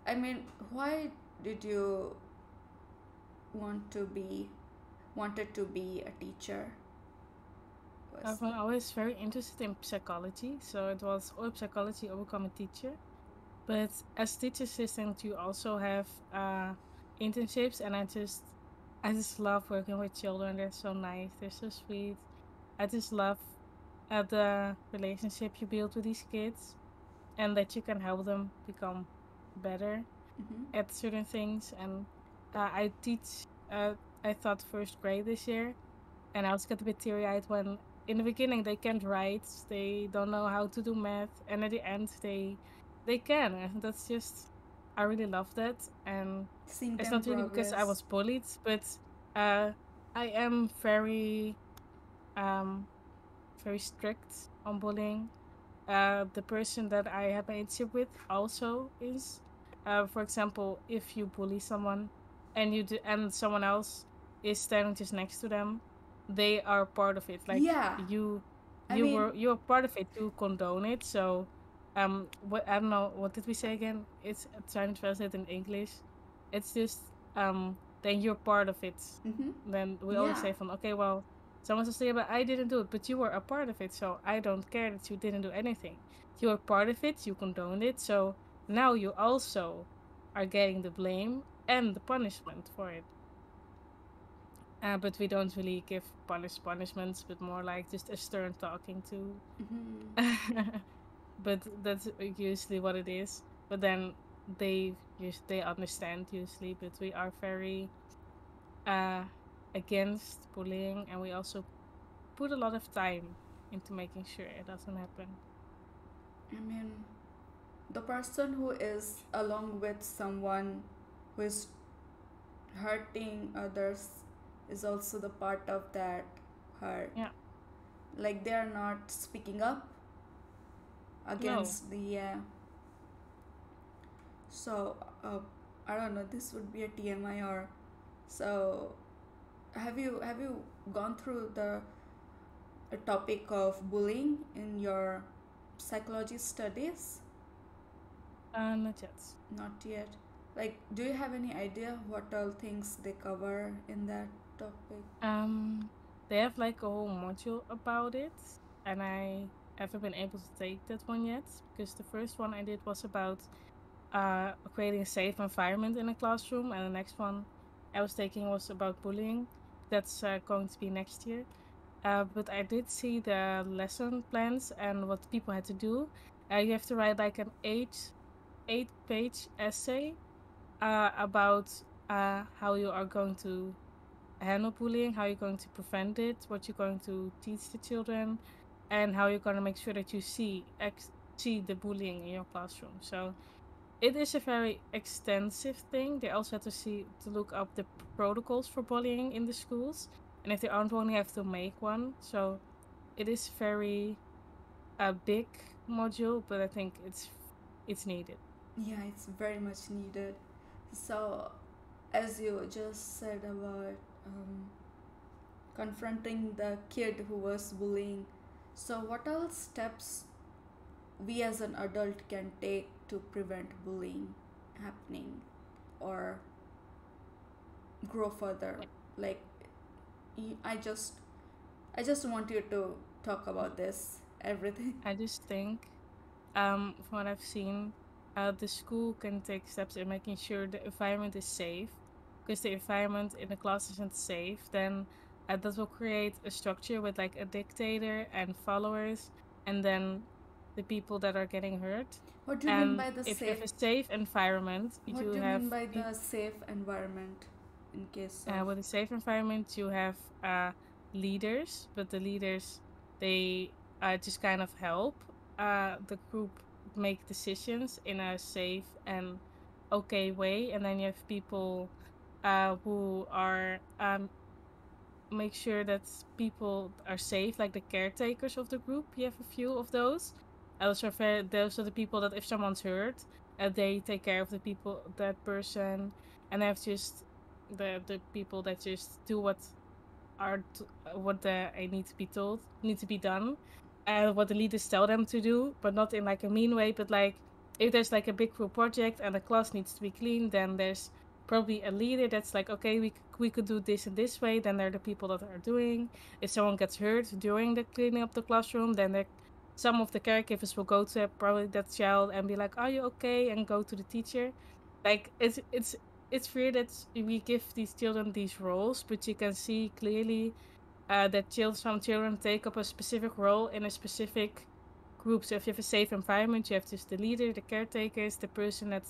I mean, why did you want to be wanted to be a teacher? Was I've been always very interested in psychology, so it was or psychology or become a teacher. But as teacher assistant, you also have internships, and I just love working with children. They're so nice. They're so sweet. I just love the relationship you build with these kids, and that you can help them become better mm-hmm. at certain things. And I teach. I thought first grade this year, and I was get a bit teary eyed when in the beginning they can't write, they don't know how to do math, and at the end they can. And that's just I really love that. And Seeing it's them not really because I progress. was bullied, but uh, I am um very strict on bullying. The person that I have an relationship with also is. For example, if you bully someone and and someone else is standing just next to them, they are part of it. Like Yeah, I mean, you're part of it. You condone it. So, what I don't know. What did we say again? It's trying to translate in English. It's just then you're part of it. mm-hmm. Then we always Yeah, say from okay, well, someone says, yeah, but I didn't do it, but you were a part of it, so I don't care that you didn't do anything. You were part of it, you condoned it, so now you also are getting the blame and the punishment for it. But we don't really give punishments, but more like just a stern talking to. mm-hmm. But that's usually what it is. But then they understand usually, but we are very uh against bullying, and we also put a lot of time into making sure it doesn't happen. I mean, the person who is along with someone who is hurting others is also the part of that hurt. Yeah. Like, they are not speaking up No. against the so I don't know, this would be a TMI or so. Have you gone through the topic of bullying in your psychology studies? Not yet. Not yet. Like, do you have any idea what all things they cover in that topic? Um, they have like a whole module about it, and I haven't been able to take that one yet, because the first one I did was about creating a safe environment in a classroom, and the next one I was taking was about bullying. That's going to be next year. But I did see the lesson plans and what people had to do. You have to write like an age 8-page essay about how you are going to handle bullying, how you're going to prevent it, what you're going to teach the children, and how you're going to make sure that you see the bullying in your classroom. So it is a very extensive thing. They also have to look up the protocols for bullying in the schools, and if they aren't one, they have to make one. So it is very a big module, but I think it's needed. Yeah, it's very much needed. So, as you just said about confronting the kid who was bullying, so what all steps we as an adult can take to prevent bullying happening or grow further? Like, I just want you to talk about this everything. I just think, from what I've seen, the school can take steps in making sure the environment is safe. Because the environment in the class isn't safe, then that will create a structure with like a dictator and followers, and then the people that are getting hurt. What do you mean And by the if you safe? have a safe environment, What you do you have mean by people. the safe environment in case of? With a safe environment, you have leaders, but the leaders they just kind of help the group make decisions in a safe and okay way, and then you have people who are make sure that people are safe, like the caretakers of the group. You have a few of those. Those are the people that if someone's hurt, they take care of the people, that person, and they have just the people that just do what they need to be told, need to be done, and what the leaders tell them to do, but not in like a mean way. But like if there's like a big group project and the class needs to be clean, then there's probably a leader that's like, okay, we could do this in this way. Then they're the people that are doing. If someone gets hurt during the cleaning up the classroom, then some of the caregivers will go to probably that child and be like, "Are you okay?" and go to the teacher. Like it's weird that we give these children these roles, but you can see clearly that some children take up a specific role in a specific group. So if you have a safe environment, you have just the leader, the caretakers, the person that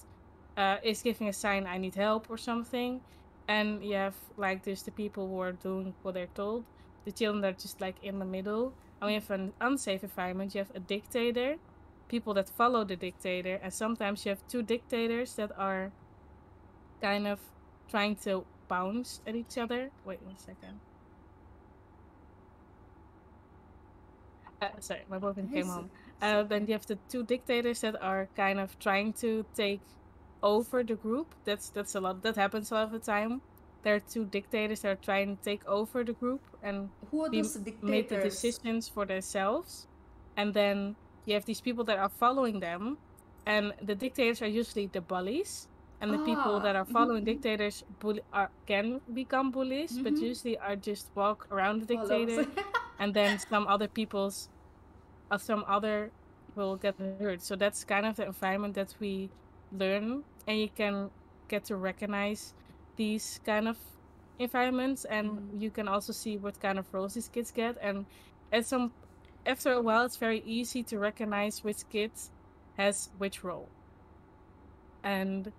is giving a sign, I need help or something. And you have like just the people who are doing what they're told. The children that are just like in the middle. And we have an unsafe environment. You have a dictator, people that follow the dictator. And sometimes you have two dictators that are kind of trying to bounce at each other. Wait 1 second. Sorry, my boyfriend came home. It's Then okay. you have the two dictators that are kind of trying to take over the group. That's a lot. That happens a lot of the time. There are two dictators that are trying to take over the group and Who are be those make the dictators? decisions for themselves. And then you have these people that are following them, and the dictators are usually the bullies. And the people Ah, that are following dictators can become bullies, but usually are just walk around the followers. dictator, and then some other will get hurt. So that's kind of the environment that we learn, and you can get to recognize these kind of environments, and Mhm. you can also see what kind of roles these kids get. And at some after a while, it's very easy to recognize which kids has which role, and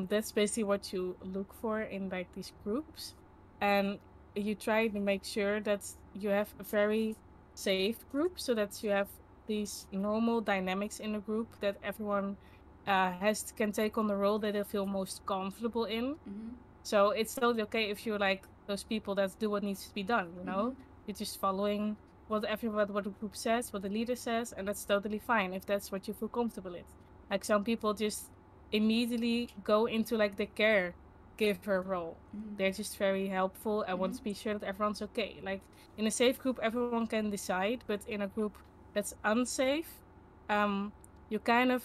that's basically what you look for in like these groups, and you try to make sure that you have a very safe group so that you have these normal dynamics in the group that everyone can take on the role that they feel most comfortable in. Mhm. So it's totally okay if you're like those people that do what needs to be done, you Mhm. know? You're just following what the group says, what the leader says, and that's totally fine if that's what you feel comfortable with. Like some people just immediately go into like the caregiver role. Mhm. They're just very helpful and want Mhm. to be sure that everyone's okay. Like in a safe group, everyone can decide, but in a group that's unsafe, you kind of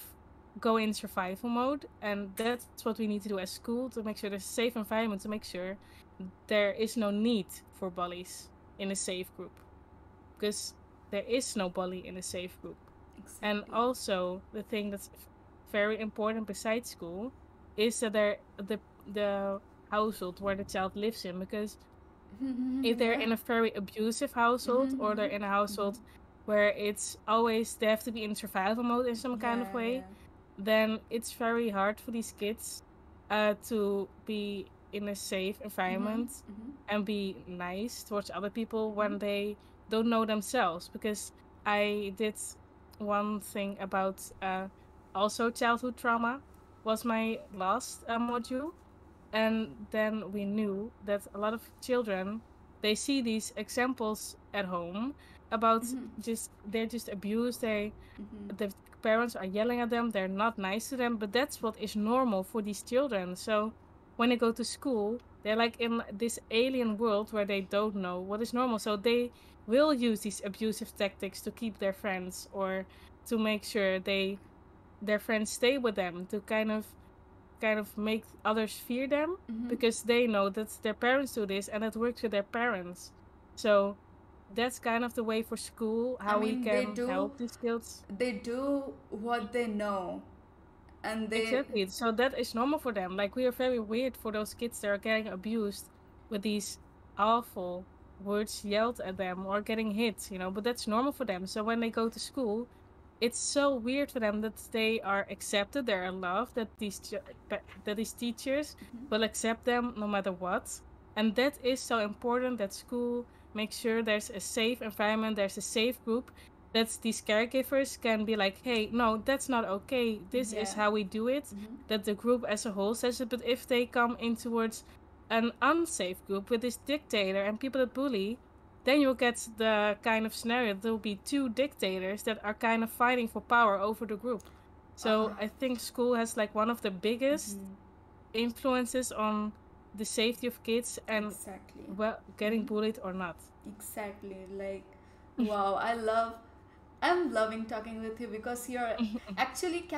go in survival mode, and that's what we need to do as school to make sure there's a safe environment, to make sure there is no need for bullies in a safe group, because there is no bully in a safe group. And Exactly. also the thing that's very important besides school is that the household where the child lives in, because if they're Yeah. in a very abusive household, or they're in a Mhm. household where it's always they have to be in survival mode in some kind of Yeah, way, yeah. then it's very hard for these kids to be in a safe Mm-hmm. environment Mm-hmm. and be nice towards other people Mm-hmm. when they don't know themselves. Because I did one thing about also childhood trauma was my last module, and then we knew that a lot of children, they see these examples at home about Mm-hmm. just they're just abused, Mm-hmm. the parents are yelling at them, they're not nice to them, but that's what is normal for these children. So when they go to school, they're like in this alien world where they don't know what is normal. So they will use these abusive tactics to keep their friends, or to make sure their friends stay with them, to kind of make others fear them, Mm-hmm. because they know that their parents do this and it works with their parents. So that's kind of the way for school, I how we mean, can help these kids. they do what they know, and they. Exactly. So that is normal for them. Like we are very weird for those kids that are getting abused with these awful words yelled at them or getting hit, but that's normal for them. So when they go to school, it's so weird for them that they are accepted, they're loved, that that these teachers will accept them no matter what. And that is so important, that school makes sure there's a safe environment, there's a safe group, that these caregivers can be like, hey, no, that's not okay. This is Yeah. how we do it. Mm-hmm. That the group as a whole says it. But if they come in towards an unsafe group with this dictator and people that bully, then you'll get the kind of scenario. There will be two dictators that are kind of fighting for power over the group. Uh, So I think school has like one of the biggest mm-hmm. influences on the safety of kids and, Exactly. well, getting Mm-hmm. bullied or not. Exactly. Like, wow, I'm loving talking with you because you're actually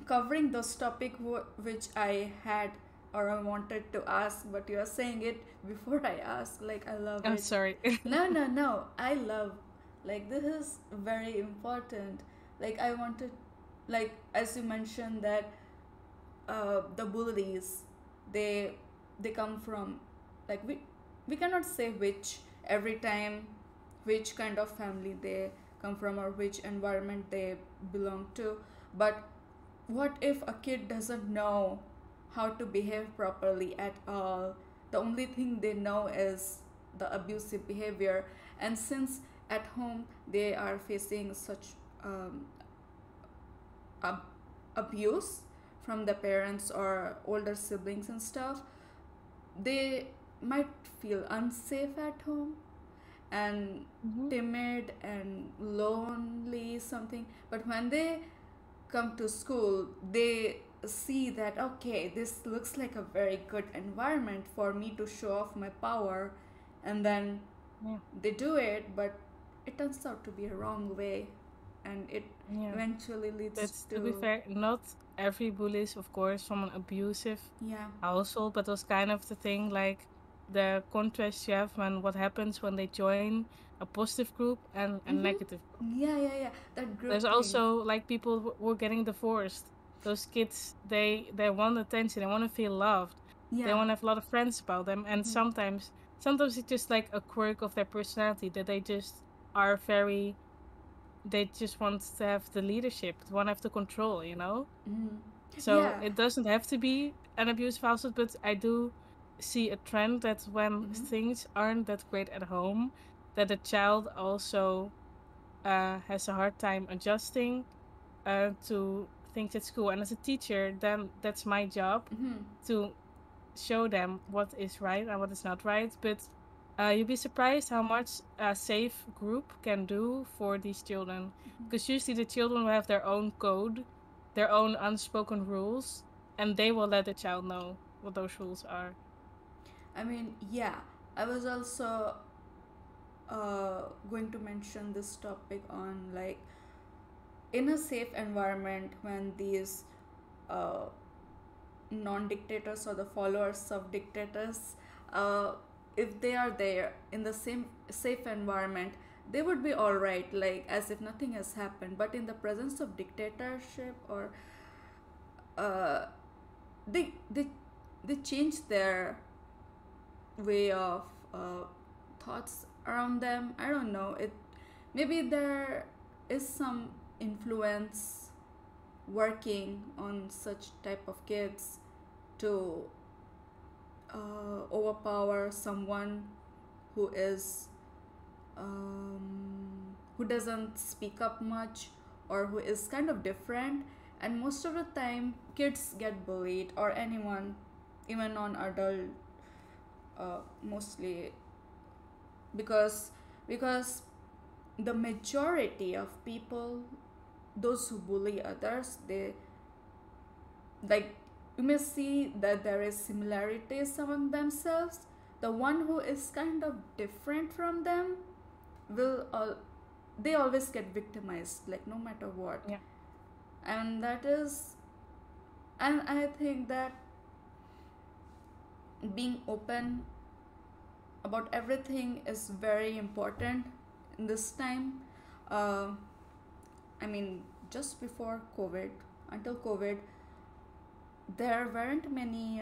covering those topic which I had or I wanted to ask, but you're saying it before I ask. Like, I love I'm it. sorry. No, no, no. I love, like, this is very important. Like, I wanted, like, as you mentioned that the bullies, they they come from, like, we cannot say which every time, which kind of family they come from or which environment they belong to, but what if a kid doesn't know how to behave properly at all? The only thing they know is the abusive behavior, and since at home they are facing such um, ab- abuse from the parents or older siblings and stuff, they might feel unsafe at home and Mhm. timid and lonely something, but when they come to school they see that okay, this looks like a very good environment for me to show off my power, and then Yeah. they do it, but it turns out to be a wrong way, and it Yeah. eventually leads But to be to. fair, not every bully is, of course, from an abusive Yeah. household, but it was kind of the thing, like the contrast you have when what happens when they join a positive group and a Mm-hmm. negative group. Yeah, yeah, yeah, that There's group thing. also like people who are getting divorced. Those kids, they want attention, they want to feel loved, they Yeah. want to have a lot of friends about them, and Mm-hmm. sometimes it's just like a quirk of their personality that they just are very, they just want to have the leadership, want to have the control. Mm-hmm. So Yeah. it doesn't have to be an abusive household, but I do see a trend that when Mm-hmm. things aren't that great at home, that the child also has a hard time adjusting to things at school. And as a teacher, then that's my job Mm-hmm. to show them what is right and what is not right. But you'd be surprised how much a safe group can do for these children. Because usually the children will have their own code, their own unspoken rules, and they will let the child know what those rules are. I mean, yeah, I was also going to mention this topic on, like, in a safe environment when these uh, non-dictators or the followers of dictators, uh, if they are there in the same safe environment, they would be all right, like as if nothing has happened. But in the presence of dictatorship or uh, they they they change their way of thoughts around them. I don't know, it maybe there is some influence working on such type of kids to overpower someone who is who doesn't speak up much or who is kind of different. And most of the time kids get bullied, or anyone, even non-adult, mostly, because because the majority of people, those who bully others, they, like, you may see that there is similarities among themselves. The one who is kind of different from them will they always get victimized, like, no matter what. Yeah. And that is, and I think that being open about everything is very important in this time. uh, I mean, just before COVID, until COVID, there weren't many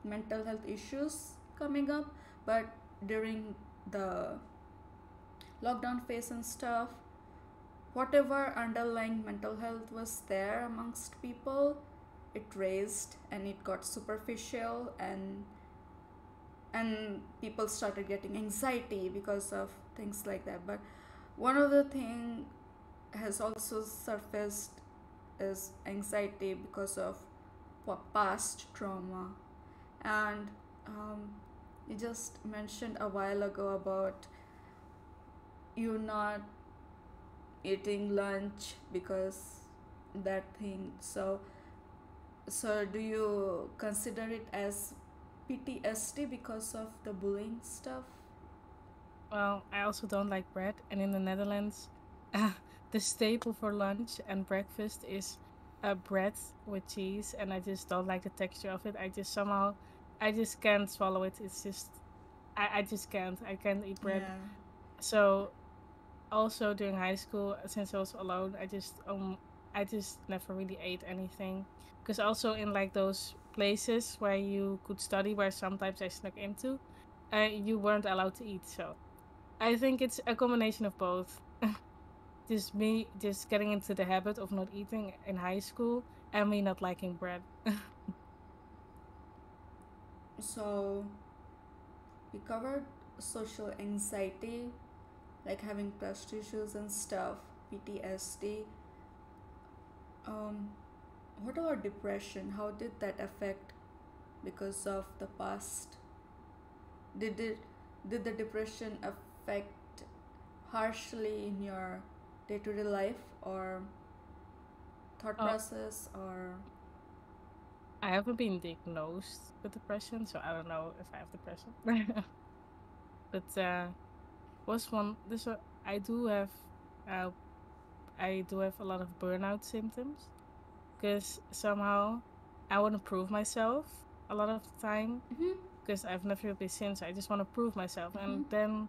mental health issues coming up, but during the lockdown phase and stuff, whatever underlying mental health was there amongst people, it raised and it got superficial, and people started getting anxiety because of things like that. But one of the thing has also surfaced is anxiety because of past trauma. And you just mentioned a while ago about you not eating lunch because that thing. So do you consider it as PTSD because of the bullying stuff? Well, I also don't like bread, and in the Netherlands, the staple for lunch and breakfast is bread with cheese, and I just don't like the texture of it. I just somehow, I just can't swallow it. It's just, I just can't. I can't eat bread. Yeah. So also during high school, since I was alone, I just never really ate anything. Because also in like those places where you could study, where sometimes I snuck into, you weren't allowed to eat. So I think it's a combination of both. Just me just getting into the habit of not eating in high school, and me not liking bread. So we covered social anxiety, like having trust issues and stuff, PTSD. Um, what about depression? How did that affect because of the past? Did it did the depression affect harshly in your day-to-day life or thought Oh, process, or I haven't been diagnosed with depression, so I don't know if I have depression. But was one this I do have uh I do have a lot of burnout symptoms, because somehow I want to prove myself a lot of the time, mm-hmm, because I've never been since I just want to prove myself. mm-hmm. And then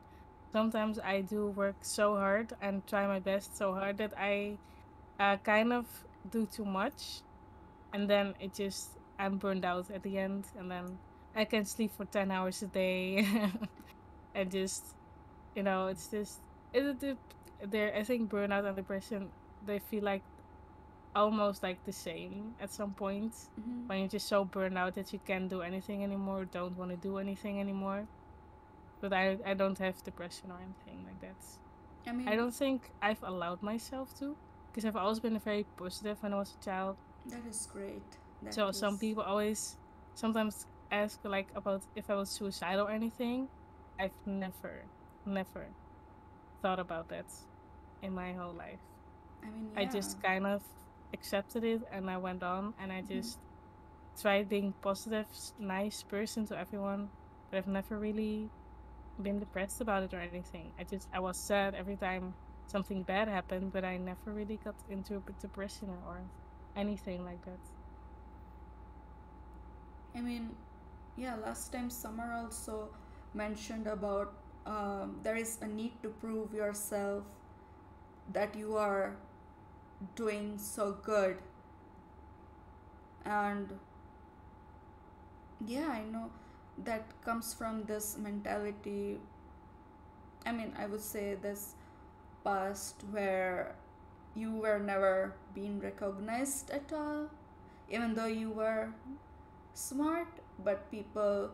sometimes I do work so hard and try my best so hard that I kind of do too much, and then it just I'm burned out at the end, and then I can sleep for 10 hours a day. And just, it's just there. I think burnout and depression, they feel like almost like the same at some point, Mm-hmm. when you're just so burned out that you can't do anything anymore, don't want to do anything anymore. But I don't have depression or anything like that. I I mean, don't think I've allowed myself to, because I've always been very positive when I was a child. that is great. That So some is, people always sometimes ask like about if I was suicidal or anything. I've never thought about that in my whole life. I mean, I yeah. just kind of accepted it and I went on, and I Mm-hmm. just tried being positive, nice person to everyone. But I've never really been depressed about it or anything. I was sad every time something bad happened, but I never really got into a depression or anything like that. I mean, yeah, last time Summer also mentioned about there is a need to prove yourself that you are doing so good. And yeah, I know that comes from this mentality. I mean, I would say this past where you were never being recognized at all, even though you were smart. But people,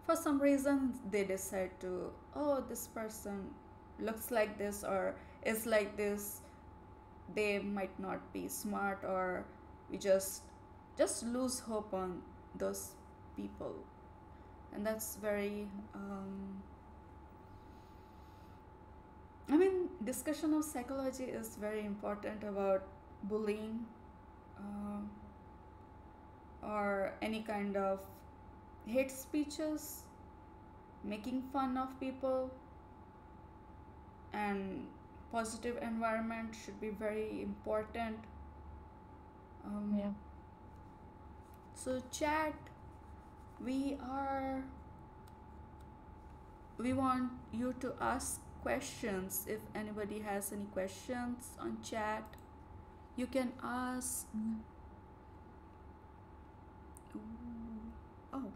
for some reason, they decide to, oh, this person looks like this or is like this, they might not be smart, or we just lose hope on those people. And that's very I mean, discussion of psychology is very important about bullying, uh, or any kind of hate speeches, making fun of people, and positive environment should be very important. um, Yeah. so chat, we are we want you to ask questions. If anybody has any questions on chat, you can ask. Mhm. Oh,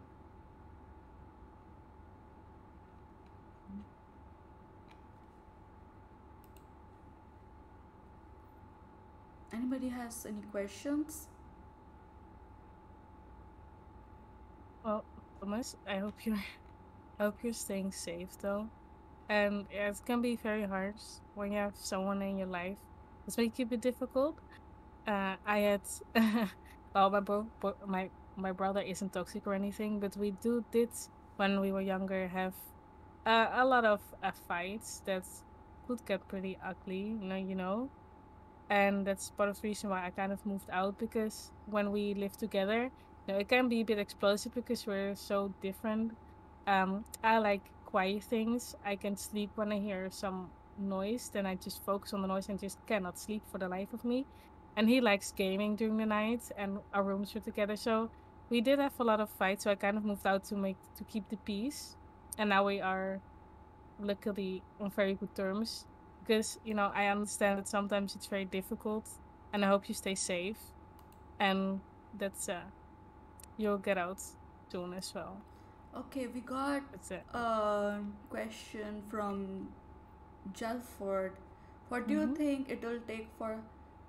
anybody has any questions? Well, Thomas, I hope you're I hope you're staying safe though. And yeah, it can be very hard when you have someone in your life. It's make it a bit difficult. I had well, my brother isn't toxic or anything, but we did when we were younger have a lot of fights that could get pretty ugly, and that's part of the reason why I kind of moved out, because when we live together, it can be a bit explosive because we're so different. I like quiet things. I can sleep when I hear some noise, then I just focus on the noise and just cannot sleep for the life of me. And he likes gaming during the night, and our rooms were together. So we did have a lot of fights. So I kind of moved out to keep the peace. And now we are luckily on very good terms, because I understand that sometimes it's very difficult, and I hope you stay safe, and that's you'll get out soon as well. Okay, we got That's it. a question from Jalford. What do you Mm-hmm. think it will take for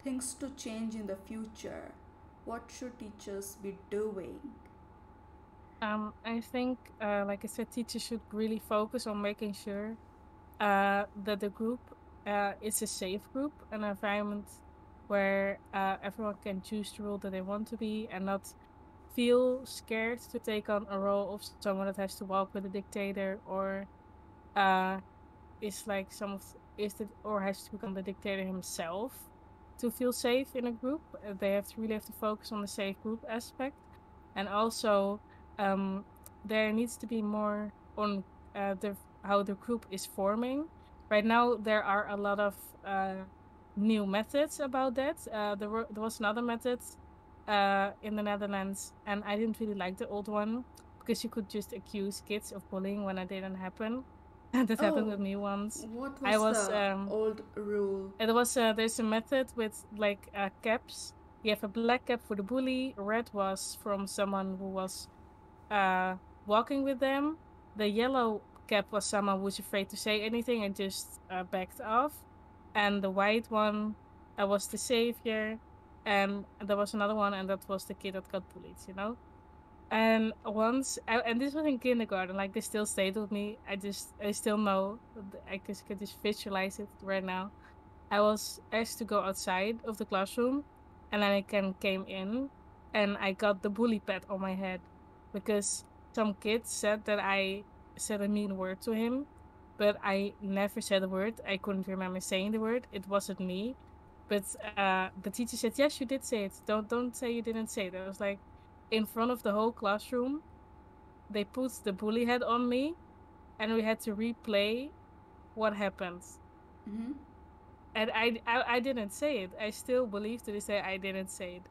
things to change in the future? What should teachers be doing? I think, like I said, teachers should really focus on making sure that the group is a safe group, an environment where everyone can choose the role that they want to be, and not feel scared to take on a role of someone that has to walk with a dictator, or uh is like is the or has to become the dictator himself to feel safe in a group. They have to focus on the safe group aspect, and also um there needs to be more on the how the group is forming. Right now, there are a lot of new methods about that. There was another method in the Netherlands, and I didn't really like the old one because you could just accuse kids of bullying when it didn't happen. And that happened Oh, with me once. what I was was the old rule? it was there's a method with like caps. You have a black cap for the bully, red was from someone who was uh walking with them. The yellow cap was someone who was afraid to say anything and just backed off. And the white one was the savior. And there was another one, and that was the kid that got bullied. And and this was in kindergarten, like they still stayed with me. I still know, I just can just visualize it right now. I was asked to go outside of the classroom, and then I came in, and I got the bully pad on my head because some kid said that I said a mean word to him, but I never said a word. I couldn't remember saying the word. It wasn't me. But the teacher said, "Yes, you did say it. Don't say you didn't say it." I was like, in front of the whole classroom, they put the bully head on me, and we had to replay what happened. Mm-hmm. And I didn't say it. I still believe to this day I didn't say it.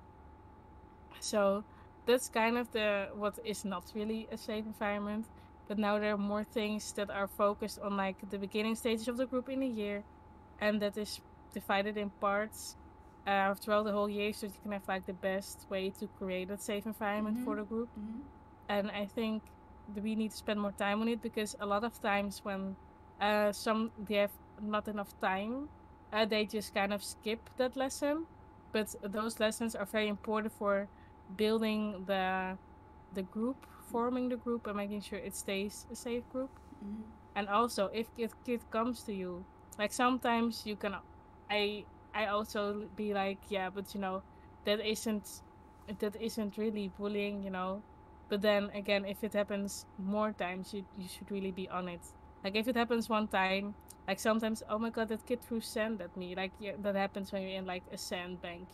So that's kind of the what is not really a safe environment. But now there are more things that are focused on like the beginning stages of the group in a year, and that is divided in parts throughout the whole year, so you can have like the best way to create a safe environment Mm-hmm. for the group. Mm-hmm. And I think we need to spend more time on it, because a lot of times when some they have not enough time, they just kind of skip that lesson. But those lessons are very important for building the group, forming the group, and making sure it stays a safe group. Mm-hmm. And also, if kid comes to you, like sometimes you can, I I also be like, yeah, but that isn't that isn't really bullying, But then again, if it happens more times, you should really be on it. Like if it happens one time, like sometimes, oh my god, that kid threw sand at me. Like yeah, that happens when you're in like a sandbank.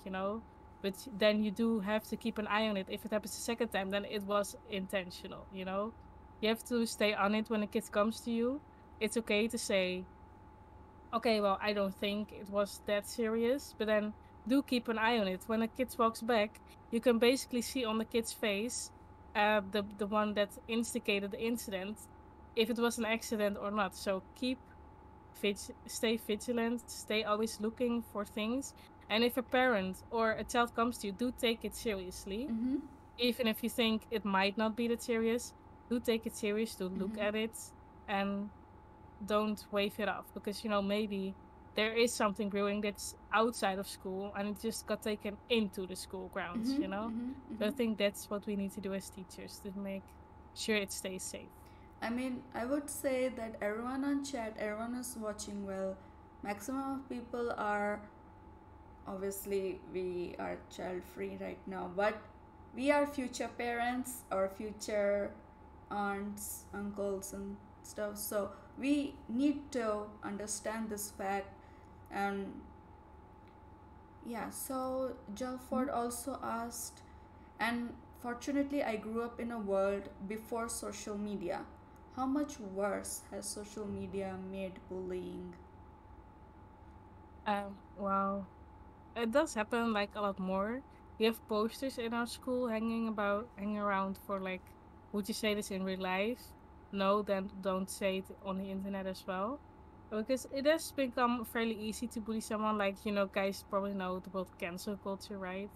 But then you do have to keep an eye on it. If it happens a second time, then it was intentional. You have to stay on it when a kid comes to you. It's okay to say, okay, well, I don't think it was that serious, but then do keep an eye on it. When a kid walks back, you can basically see on the kid's face, the one that instigated the incident, if it was an accident or not. So stay vigilant, stay always looking for things. And if a parent or a child comes to you, do take it seriously. Mm-hmm. Even if you think it might not be that serious, do take it serious, to look Mm-hmm. at it, and don't wave it off, because maybe there is something brewing that's outside of school and it just got taken into the school grounds. Mm-hmm. Mm-hmm. So I Mm-hmm. think that's what we need to do as teachers, to make sure it stays safe. I mean, I would say that everyone on chat, everyone is watching well. Maximum of people are, obviously we are child free right now, but we are future parents or future aunts, uncles, and stuff. So we need to understand this fact. And yeah, so Jalford Mhm. also asked, and fortunately, I grew up in a world before social media. How much worse has social media made bullying? Wow, it does happen like a lot more. We have posters in our school hanging around for like, would you say this in real life? No, then don't say it on the internet as well. Because it has become fairly easy to bully someone. Like, guys probably know the word cancel culture, right?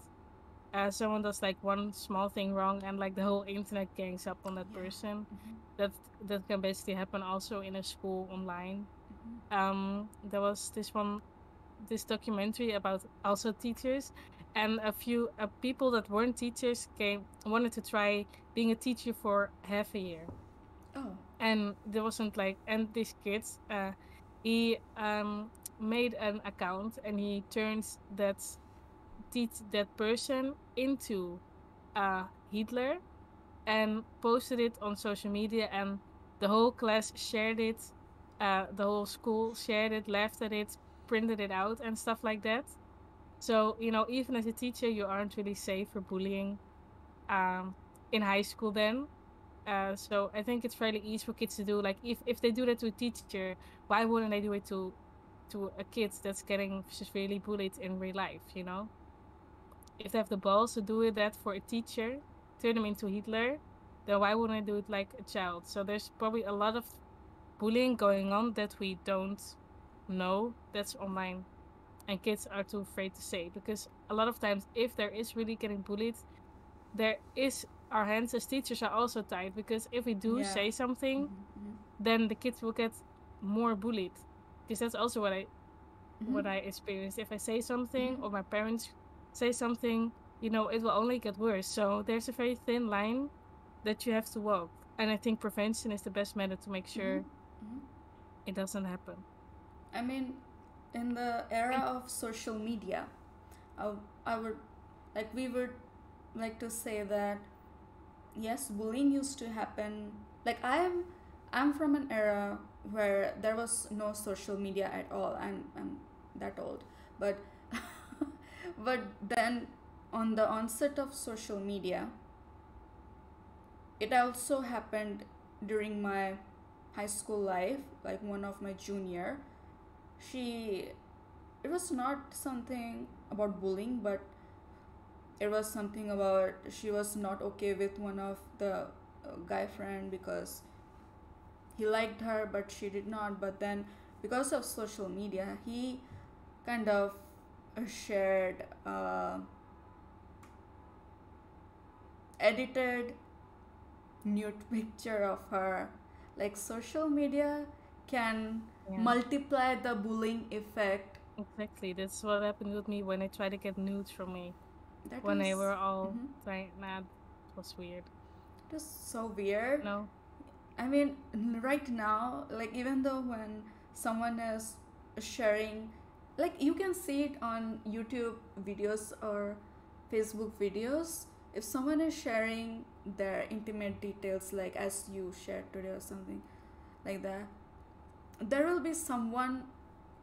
Someone does like one small thing wrong and like the whole internet gangs up on that Yeah. person. Mm-hmm. That can basically happen also in a school online. Mm-hmm. There was this documentary about also teachers, and a few people that weren't teachers came wanted to try being a teacher for half a year. Oh. And there wasn't like, and this kid, he made an account, and he turns that person into Hitler, and posted it on social media, and the whole class shared it, the whole school shared it, laughed at it, printed it out, and stuff like that. So, even as a teacher, you aren't really safe for bullying um, in high school then. So I think it's fairly easy for kids to do. Like if they do that to a teacher, why wouldn't they do it to a kid that's getting severely bullied in real life? If they have the balls to do that for a teacher, turn them into Hitler, then why wouldn't I do it like a child? So there's probably a lot of bullying going on that we don't know that's online, and kids are too afraid to say, because a lot of times if there is really getting bullied, there is our hands as teachers are also tied, because if we do Yeah. say something, Mm-hmm. then the kids will get more bullied, because that's also Mm-hmm. what I experienced. If I say something Mm-hmm. or my parents say something, it will only get worse. So there's a very thin line that you have to walk, and I think prevention is the best method to make Mm-hmm. sure Mm-hmm. it doesn't happen. I mean, in the era And of social media, I, I would like we would like to say that yes, bullying used to happen. Like I'm from an era where there was no social media at all. I'm that old, but but then on the onset of social media, it also happened during my high school life. Like one of my junior, she it was not something about bullying, but it was something about she was not okay with one of the guy friend because he liked her but she did not. But then because of social media, he kind of shared edited nude picture of her. Like social media can yeah, multiply the bullying effect Exactly. That's what happened with me when I tried to get nudes from me. That When they is, were all mm-hmm, trying, nah, it was weird. it was so weird. No. I mean, right now, like even though when someone is sharing, like you can see it on YouTube videos or Facebook videos, if someone is sharing their intimate details, like as you shared today or something like that, there will be someone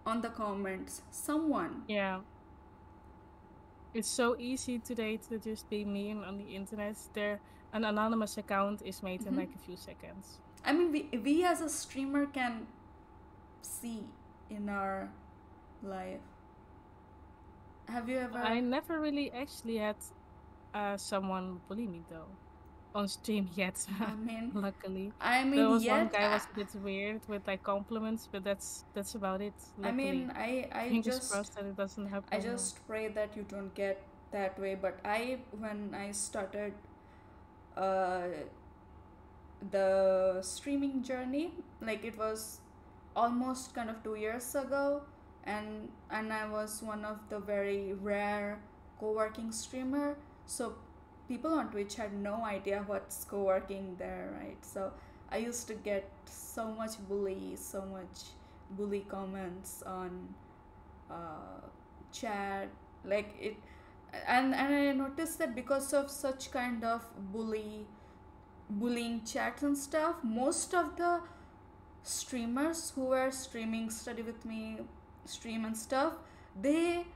on the comments, someone. Yeah. It's so easy today to just be mean on the internet. There, an anonymous account is made in Mm-hmm. like a few seconds. I mean, we as a streamer can see in our life. Have you ever? I never really actually had someone bully me though on stream yet. I mean, Luckily, I there mean, was one yet. guy was a bit weird with like compliments, but that's about it. I Luckily, mean, fingers crossed that it doesn't I happen more. just pray that you don't get that way. But I, when I started uh, the streaming journey, like it was almost kind of 2 years ago, and I was one of the very rare co-working streamer. So people on Twitch had no idea what's co-working there, right? So I used to get so much bully comments on uh, chat, like it, and I noticed that because of such kind of bullying chats and stuff, most of the streamers who were streaming study with me stream and stuff, they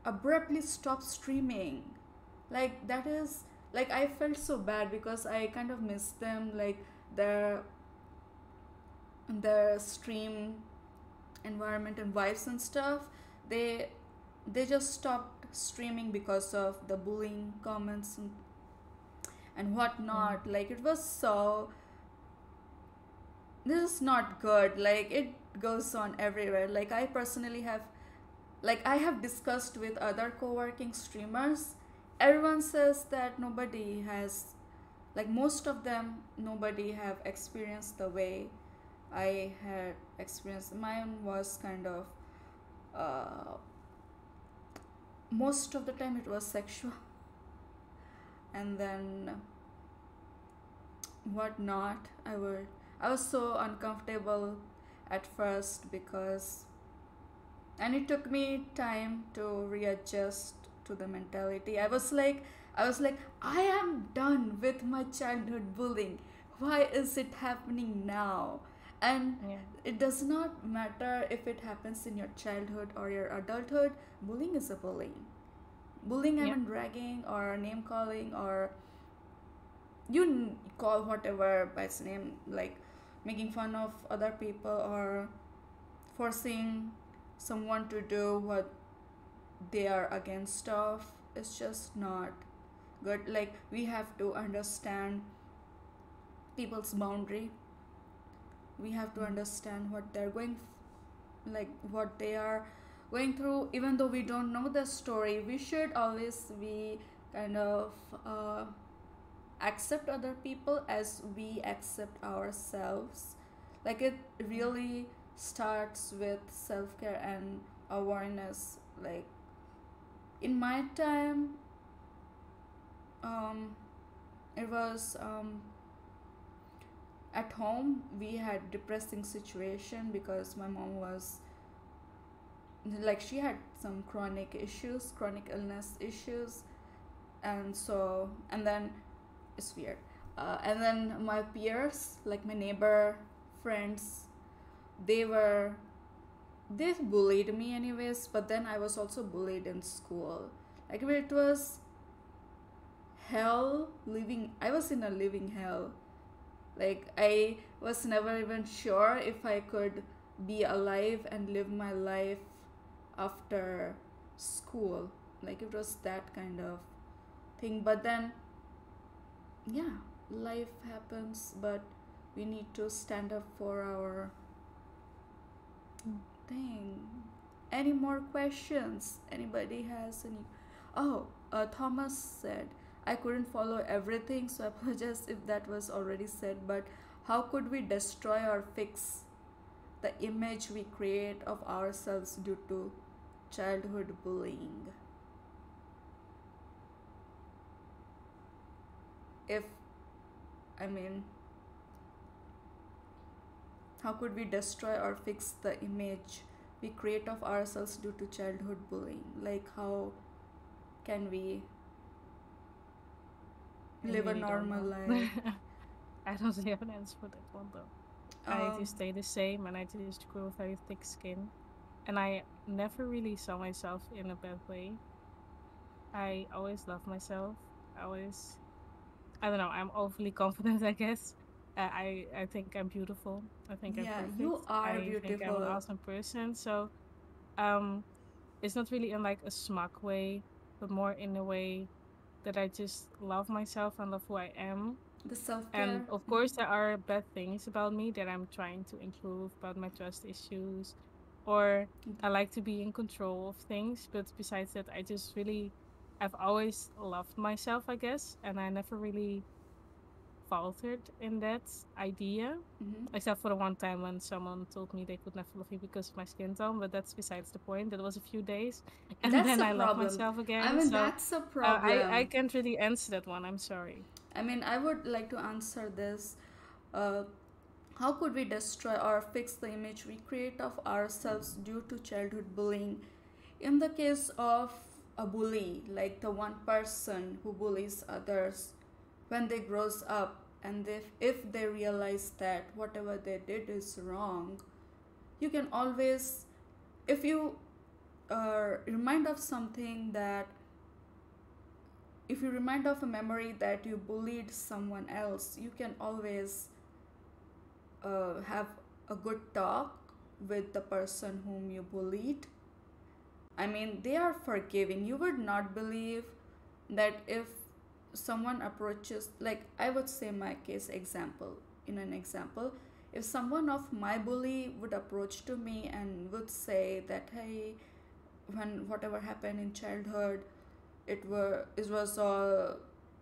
abruptly stopped streaming. Like that is, like I felt so bad because I kind of missed them, like their stream environment and vibes and stuff. They they just stopped streaming because of the bullying comments and Yeah, whatnot. Like it was so, this is not good. Like it goes on everywhere. Like I personally have, like I have discussed with other co-working streamers, everyone says that nobody has, like most of them, nobody have experienced the way I had experienced. Mine was kind of uh, most of the time it was sexual, and then whatnot. I was so uncomfortable at first because, and it took me time to readjust to the mentality. I was like I am done with my childhood bullying. Why is it happening now? And yeah, it does not matter if it happens in your childhood or your adulthood. Bullying is a bullying. I yeah, mean ragging or name calling, or you call whatever by its name, like making fun of other people or forcing someone to do what they are against of, is just not good. Like we have to understand people's boundary. We have to mm, understand what they're like what they are going through. Even though we don't know the story, we should always be kind of accept other people as we accept ourselves. Like it yeah, really starts with self-care and awareness. Like in my time, um it was at home we had depressing situation because my mom was, like she had some chronic illness issues. And so, and then it's weird, and then my peers, like my neighbor friends, they were, they bullied me anyways, but then I was also bullied in school. Like it was hell. Living, I was in a living hell. Like I was never even sure if I could be alive and live my life after school. Like it was that kind of thing. But then, yeah, life happens, but we need to stand up for our mm. thing. Any more questions? Anybody has any? Oh, Thomas said, I couldn't follow everything, so I apologize if that was already said. But how could we destroy or fix the image we create of ourselves due to childhood bullying. If, I mean, how could we destroy or fix the image we create of ourselves due to childhood bullying? Like, how can we I live a really don't normal know. life? I don't really have an answer for that one though. I Um, just stay the same and I just grow very thick skin. And I never really saw myself in a bad way. I always love myself. I always, I don't know, I'm overly confident, I guess. I think I'm beautiful. I think I'm yeah, perfect. you are I think I'm an beautiful. awesome person. So, um, it's not really in like a smug way, but more in a way that I just love myself and love who I am. The self care. And of course, there are bad things about me that I'm trying to improve, about my trust issues, or I like to be in control of things. But besides that, I've always loved myself, I guess, and I never really faltered in that idea, Mm-hmm. except for the one time when someone told me they could never love me because of my skin tone. But that's besides the point. That was a few days, and That's then a I love problem. myself I again. mean, So that's a I problem. can't really answer that one. I'm sorry. I mean, I would like to answer this. Uh, how could we destroy or fix the image we create of ourselves due to childhood bullying? In the case of a bully, like the one person who bullies others, when they grows up and if they realize that whatever they did is wrong, you can always, if you remind of something that, if you remind of a memory that you bullied someone else, you can always have a good talk with the person whom you bullied. I mean, they are forgiving. You would not believe that if someone approaches, like I would say my case example, in an example, if someone of my bully would approach to me and would say that, hey, when whatever happened in childhood, it was all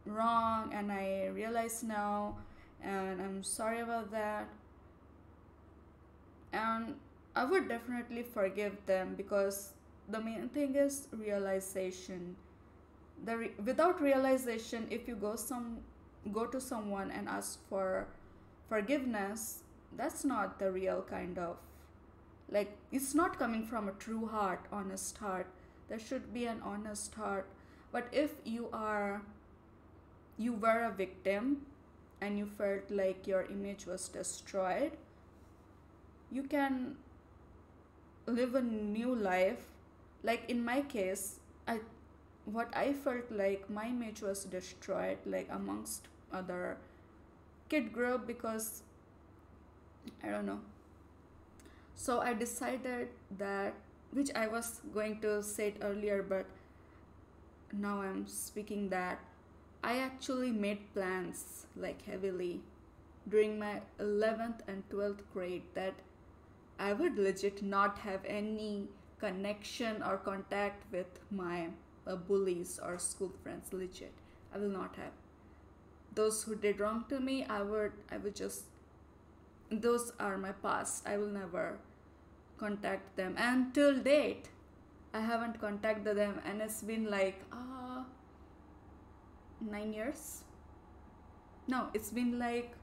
wrong and I realize now and I'm sorry about that, and I would definitely forgive them because the main thing is realization. Without realization, if you go to someone and ask for forgiveness, that's not the real kind of, like, it's not coming from a true heart, honest heart. There should be an honest heart. But if you were a victim and you felt like your image was destroyed, you can live a new life. Like in my case, I what I felt like my image was destroyed, like amongst other kid group, because I don't know. So I decided that, which I was going to say it earlier, but now I'm speaking that I actually made plans like heavily during my 11th and 12th grade that I would legit not have any connection or contact with my bullies or school friends. Legit, I will not have. Those who did wrong to me, I would just. Those are my past. I will never contact them. And till date, I haven't contacted them, and it's been like 9 years. No, it's been like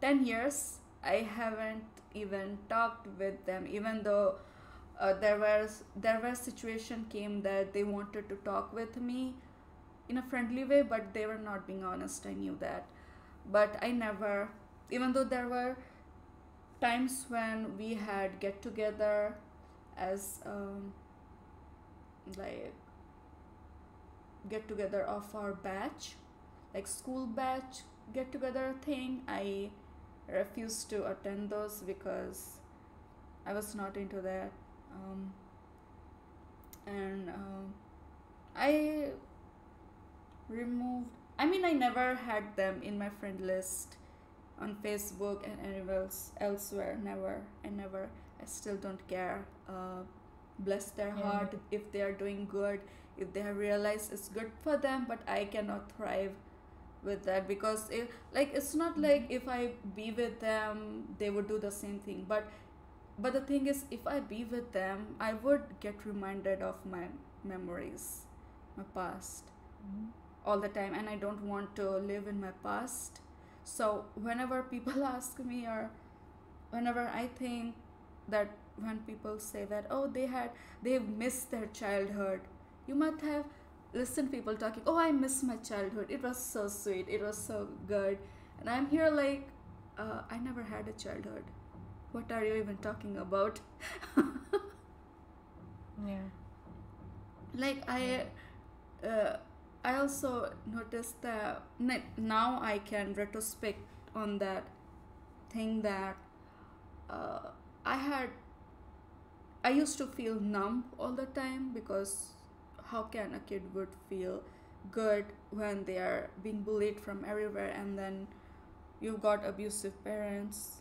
10 years. I haven't even talked with them, even though there were situation came that they wanted to talk with me in a friendly way, but they were not being honest. I knew that, but I never. Even though there were times when we had get together as like get together of our batch, like school batch get together thing, I refused to attend those because I was not into that. um, and I removed, I mean, I never had them in my friend list on Facebook and anywhere elsewhere. Never. I still don't care. Bless their Yeah. heart if they are doing good, if they have realized it's good for them, but I cannot thrive with that because like it's not like Mhm. if I be with them they would do the same thing. But But the thing is, if I be with them, I would get reminded of my memories, my past, Mhm. all the time, and I don't want to live in my past. So whenever people ask me, or whenever I think that, when people say that, oh, they've missed their childhood, you might have listened people talking, oh, I miss my childhood, it was so sweet, it was so good, and I'm here like, I never had a childhood. What are you even talking about? Yeah. Like Yeah. uh, I also noticed that now I can retrospect on that thing that, uh, I had I used to feel numb all the time, because how can a kid would feel good when they are being bullied from everywhere, and then you've got abusive parents.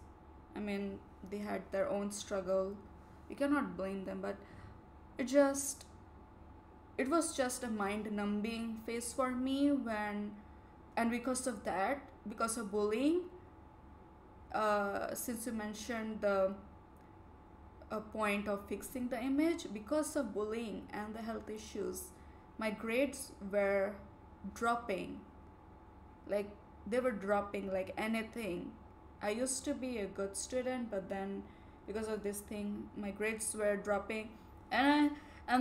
I mean, they had their own struggle. You cannot blame them, but it just it was just a mind numbing phase for me. When and because of that, because of bullying, since you mentioned the a point of fixing the image, because of bullying and the health issues, my grades were dropping, like they were dropping like anything. I used to be a good student, but then because of this thing, my grades were dropping. And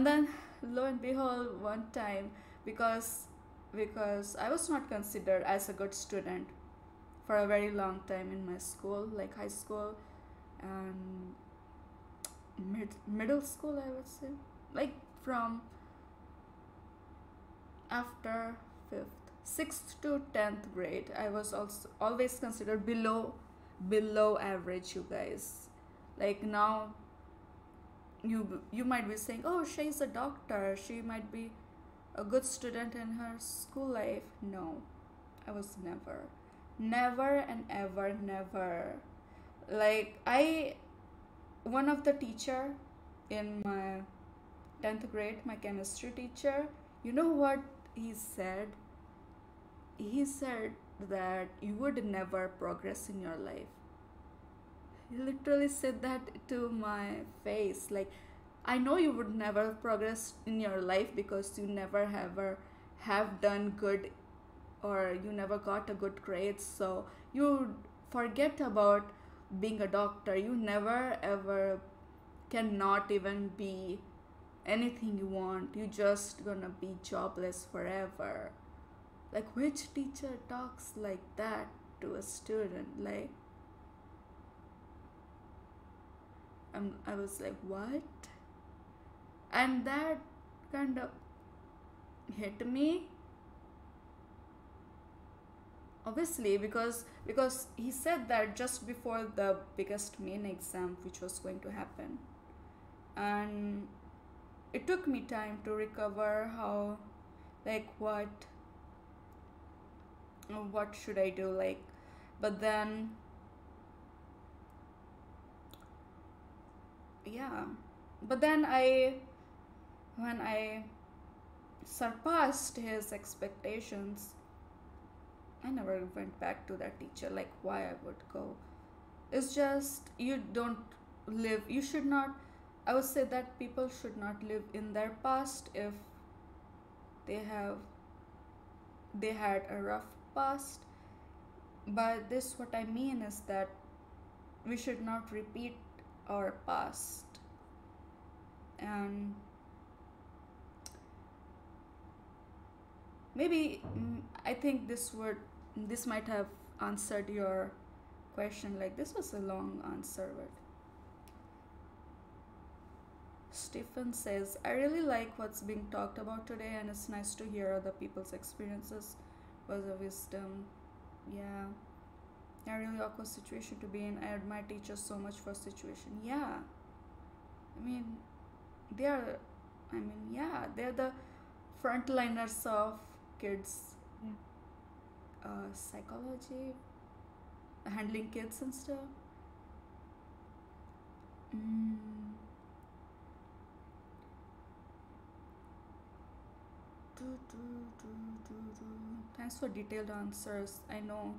then lo and behold, one time, because I was not considered as a good student for a very long time in my school, like high school and middle school, I would say, like from after 5th, 6th to 10th grade, I was also always considered below average, you guys. Like now, you might be saying, oh, she's a doctor, she might be a good student in her school life. No, I was never and ever, never. Like I one of the teacher in my 10th grade, my chemistry teacher, you know what he said? He said that you would never progress in your life. He literally said that to my face. Like, I know you would never progress in your life because you never ever have done good, or you never got a good grade. So you forget about being a doctor. You never ever cannot even be anything you want. You just gonna be jobless forever. Like, which teacher talks like that to a student? Like, I was like, what? And that kind of hit me, obviously, because he said that just before the biggest main exam which was going to happen. And it took me time to recover how, like, what should I do, like. But then, yeah, but then I when I surpassed his expectations, I never went back to that teacher. Like, why I would go? It's just, you don't live, you should not, I would say that people should not live in their past if they have they had a rough past. But this, what I mean is that we should not repeat our past. And maybe, I think this might have answered your question. Like, this was a long answer, but Stephen says, I really like what's being talked about today, and it's nice to hear other people's experiences. Was a wisdom. Yeah. A really awkward situation to be in. I admire teachers so much for situation. Yeah. I mean, they are, they're the frontliners of kids' Yeah. psychology, handling kids and stuff. Mm. Thanks for detailed answers. I know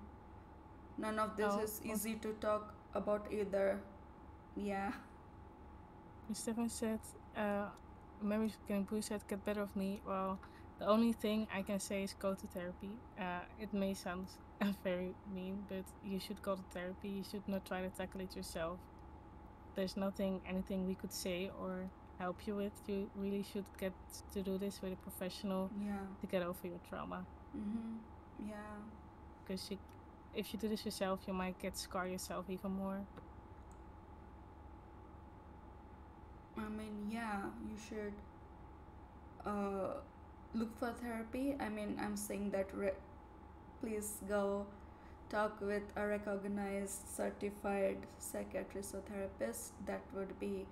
none of this Oh, is easy to talk about either. Yeah. Stefan said, memories of getting bullied said, get better of me. Well, the only thing I can say is go to therapy. It may sound very mean, but you should go to therapy. You should not try to tackle it yourself. There's anything we could say or help you with. You really should get to do this with a professional Yeah. to get over your trauma. Mm-hmm. Yeah. Because if you do this yourself, you might scar yourself even more. I mean, yeah, you should uh, look for therapy. I mean, I'm saying that please go talk with a recognized certified psychiatrist or therapist. That would be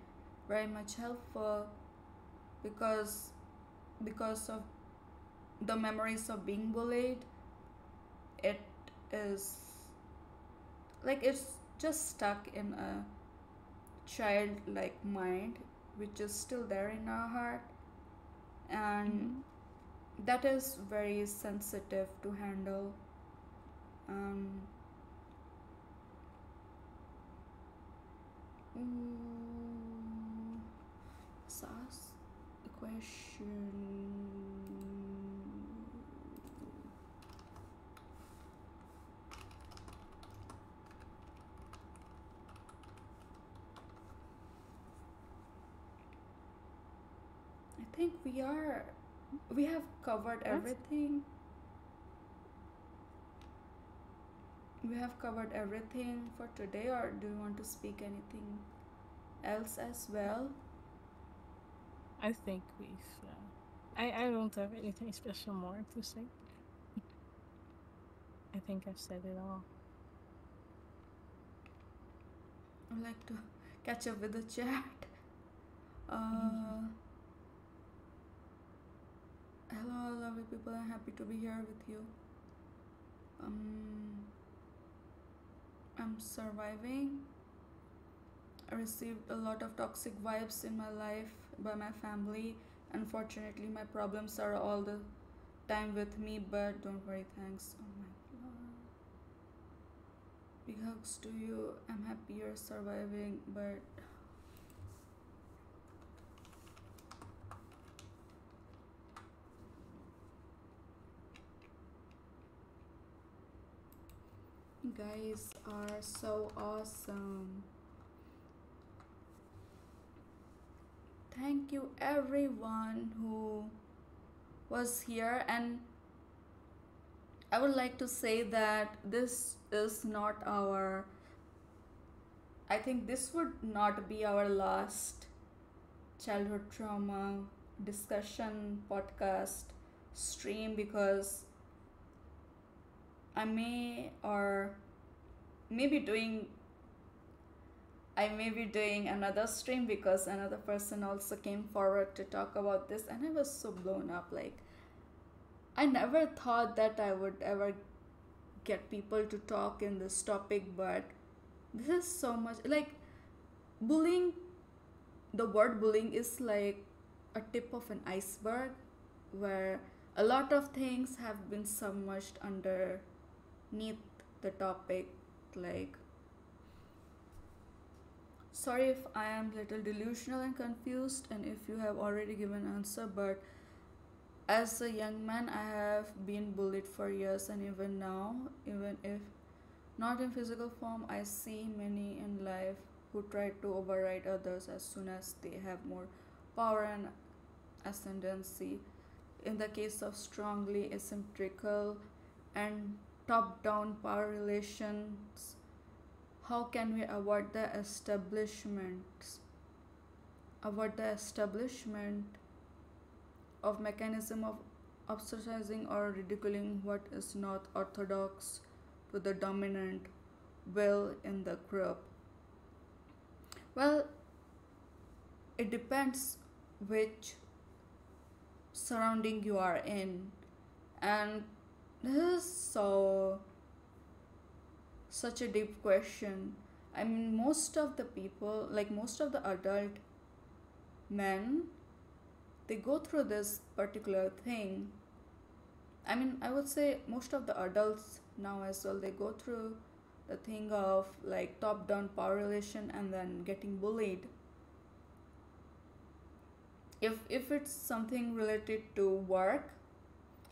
very much helpful because of the memories of being bullied. It is like it's just stuck in a childlike mind, which is still there in our heart, and Mm-hmm. that is very sensitive to handle. um, mm, Ask a question. I think we have covered What? everything. We have covered everything for today, or do you want to speak anything else as well? I think we've. I don't have anything special more to say. I think I've said it all. I'd like to catch up with the chat. Mhm. Uh, Hello, lovely people. I'm happy to be here with you. Um, I'm surviving. I received a lot of toxic vibes in my life by my family. Unfortunately, my problems are all the time with me, but don't worry, thanks. Oh my god. Big hugs to you. I'm happy you're surviving, but you guys are so awesome. Thank you, everyone who was here, and I would like to say that this is not our, I think this would not be our last childhood trauma discussion podcast stream, because I may or maybe doing I may be doing another stream, because another person also came forward to talk about this, and I was so blown up. Like, I never thought that I would ever get people to talk in this topic, but this is so much like bullying. The word bullying is like a tip of an iceberg, where a lot of things have been submerged underneath the topic. Like, sorry if I am little delusional and confused, and if you have already given answer, but as a young man, I have been bullied for years, and even now, even if not in physical form, I see many in life who try to override others as soon as they have more power and ascendancy. In the case of strongly asymmetrical and top down power relations, how can we avoid the establishment of mechanism of ostracizing or ridiculing what is not orthodox to the dominant will in the group? Well, it depends which surrounding you are in, and this is such a deep question. I mean, most of the people, like most of the adult men, they go through this particular thing. I mean, I would say most of the adults now as well, they go through the thing of like top down power relation and then getting bullied. if it's something related to work,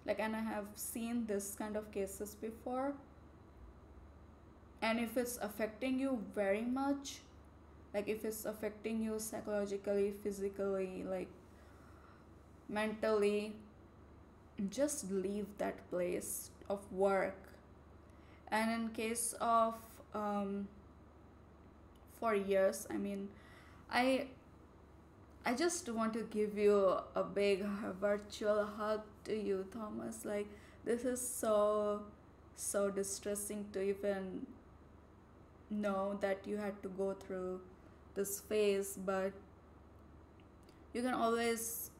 like, and I have seen this kind of cases before, and if it's affecting you very much, like if it's affecting you psychologically, physically, like mentally, just leave that place of work. And in case of um, for years, I mean, i I just want to give you a big virtual hug to you, Thomas. Like, this is so distressing to even know that you had to go through this phase, but you can always,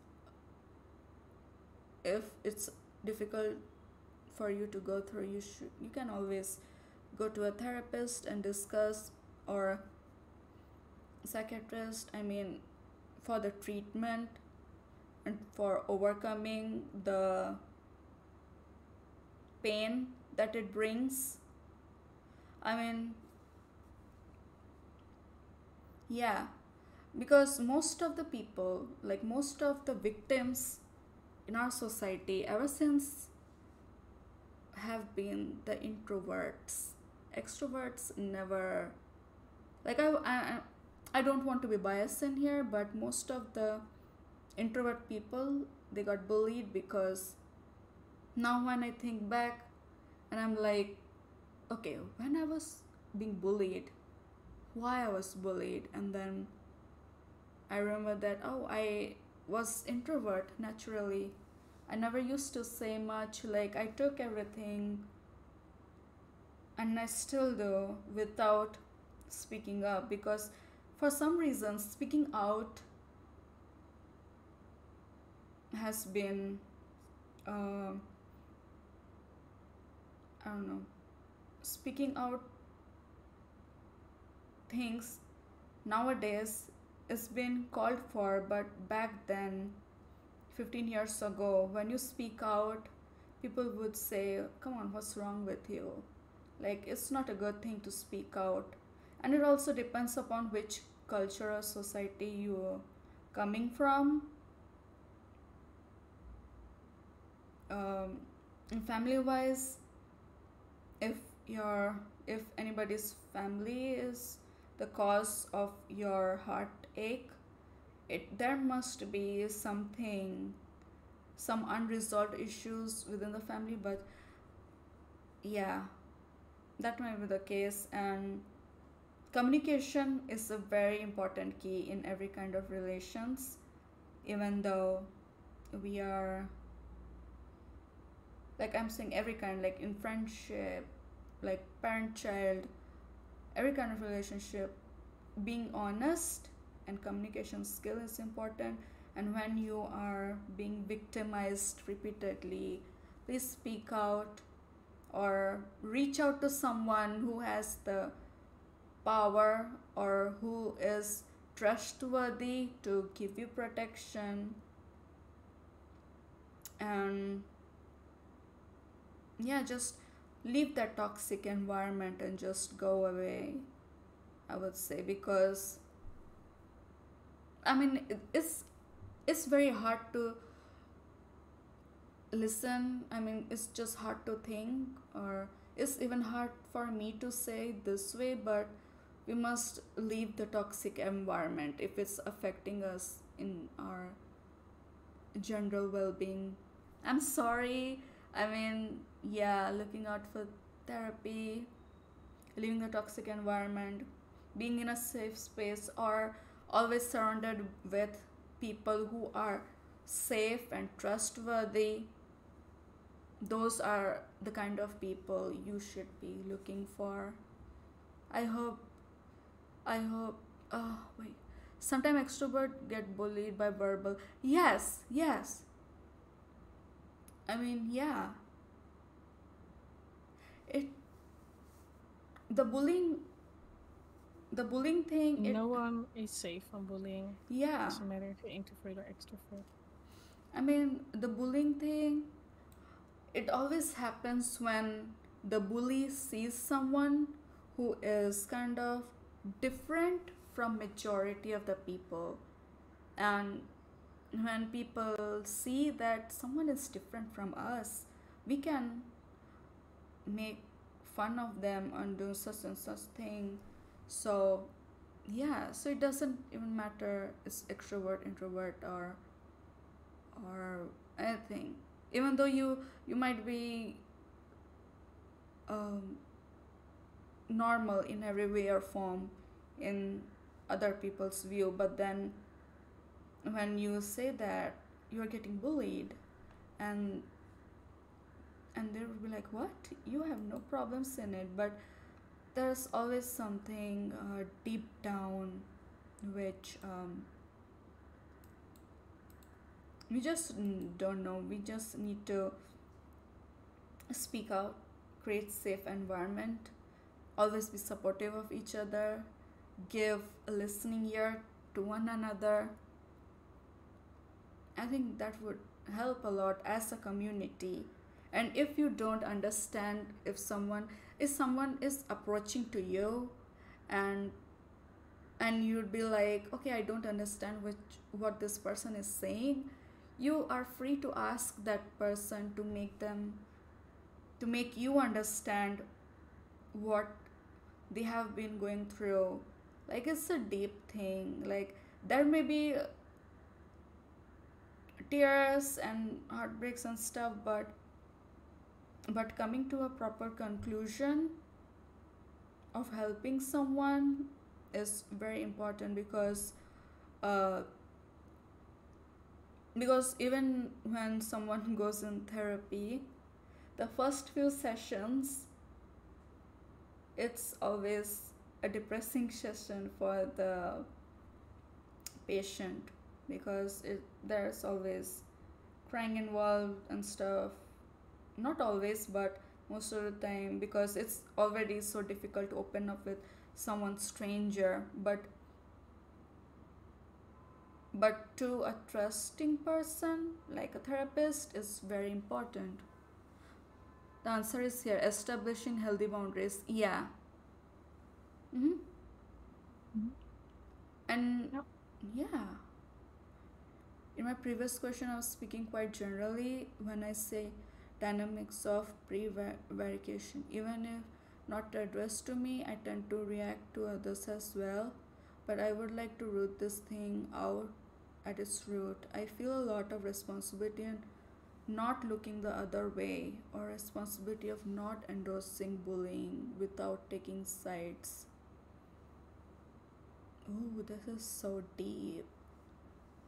if it's difficult for you to go through, you can always go to a therapist and discuss, or psychiatrist, I mean, for the treatment and for overcoming the pain that it brings. I mean, yeah, because most of the people, like most of the victims in our society ever since, have been the introverts. Extroverts never, like, I don't want to be biased in here, but most of the introvert people, they got bullied. Because now when I think back, and I'm like, okay, when I was being bullied, why I was bullied, and then I remember that, oh, I was introvert naturally. I never used to say much, like I took everything, and I still do, without speaking up, because for some reason speaking out has been uh, I don't know, speaking out things nowadays is been called for, but back then, 15 years ago, when you speak out, people would say, come on, what's wrong with you? Like, it's not a good thing to speak out. And it also depends upon which culture or society you're coming from. Family wise, if your if anybody's family is the cause of your heartache, there must be something, some unresolved issues within the family. But yeah, that might be the case. And communication is a very important key in every kind of relations, even though we are, like, I'm saying every kind, like in friendship, like parent child, every kind of relationship, being honest and communication skill is important. And when you are being victimized repeatedly, please speak out, or reach out to someone who has the power or who is trustworthy to give you protection. And yeah, just leave that toxic environment and just go away, I would say. Because I mean, it's very hard to listen. I mean, it's just hard to think, or it's even hard for me to say this way, but we must leave the toxic environment if it's affecting us in our general well-being. I'm sorry. I mean, yeah, looking out for therapy, leaving the toxic environment, being in a safe space, or always surrounded with people who are safe and trustworthy. Those are the kind of people you should be looking for. I hope, I hope, oh, wait. Sometimes extrovert get bullied by verbal. Yes, yes. I mean, yeah. It, the bullying, the bullying thing, No one is safe from bullying. yeah. Doesn't matter if you're introvert or extrovert. I mean, the bullying thing, it always happens when the bully sees someone who is kind of different from majority of the people. And when people see that someone is different from us, we can make fun of them and do such and such thing. So yeah, so it doesn't even matter it's extrovert, introvert, or anything. Even though you might be um, normal in every way or form in other people's view, but then when you say that you're getting bullied, and they would be like, what, you have no problems in it, but there's always something deep down which we just don't know. We just need to speak out, create safe environment, always be supportive of each other, give a listening ear to one another. I think that would help a lot as a community. And if you don't understand, if someone is approaching to you, and you'd be like, okay, I don't understand what this person is saying, you are free to ask that person to make you understand what they have been going through. Like, it's a deep thing. Like, there may be tears and heartbreaks and stuff, but coming to a proper conclusion of helping someone is very important, uh, because even when someone goes in therapy, the first few sessions, it's always a depressing session for the patient, because there's always crying involved and stuff. Not always, but most of the time, because it's already so difficult to open up with someone stranger, but to a trusting person like a therapist is very important. The answer is here, establishing healthy boundaries. Yeah. Mm-hmm. Mhm. And Yep. yeah, in my previous question, I was speaking quite generally when I say dynamics of prevarication. Even if not addressed to me, I tend to react to others as well. But I would like to root this thing out at its root. I feel a lot of responsibility in not looking the other way, or responsibility of not endorsing bullying without taking sides. Oh, this is so deep.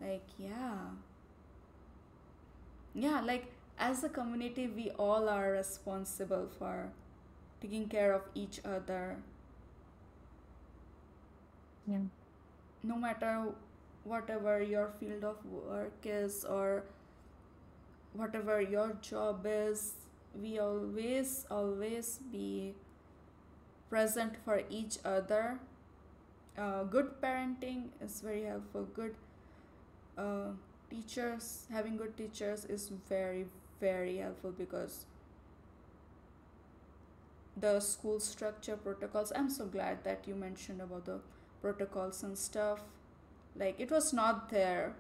Like, yeah, like, as a community, we all are responsible for taking care of each other, Yeah. no matter whatever your field of work is, or whatever your job is. We always be present for each other. Good parenting is very helpful. Good uh, teachers, having good teachers is very, very helpful, because the school structure, protocols, I'm so glad that you mentioned about the protocols and stuff. Like, it was not there,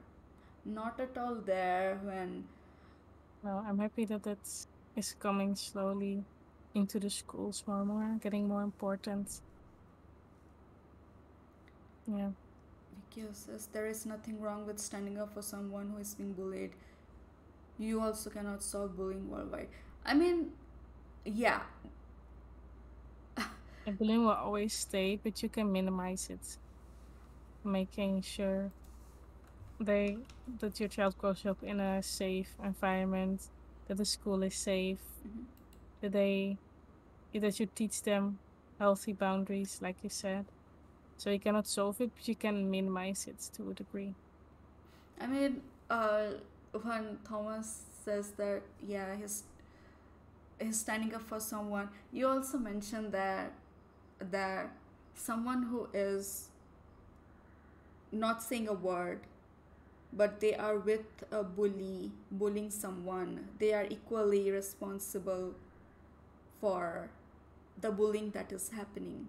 not at all there when. Well, I'm happy that that is coming slowly into the schools more and more, getting more important. Yeah. Vicky says there is nothing wrong with standing up for someone who is being bullied. You also cannot solve bullying worldwide. I mean, yeah. And bullying will always stay, but you can minimize it, making sure that your child grows up in a safe environment, that the school is safe, Mhm. that that you teach them healthy boundaries, like you said. So you cannot solve it, but you can minimize it to a degree. I mean, when Thomas says that, yeah, he's standing up for someone, you also mentioned that someone who is not saying a word, but they are with a bullying someone, they are equally responsible for the bullying that is happening.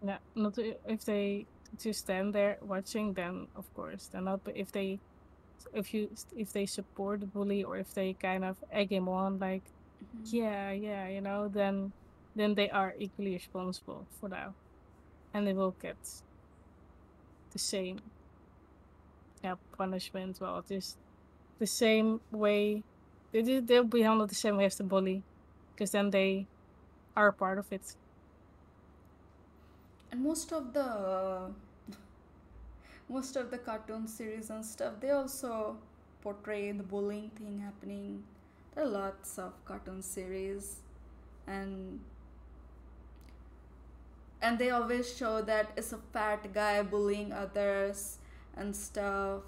Yeah, not if they to stand there watching, then of course they're not. But if they support the bully, or if they kind of egg him on, like, Mm-hmm. yeah, yeah, then they are equally responsible for that, and they will get the same, yeah, punishment. Well, just the same way. They'll be handled the same way as the bully, because then they are a part of it. And most of the cartoon series and stuff, they also portray the bullying thing happening. There are lots of cartoon series, and they always show that it's a fat guy bullying others and stuff.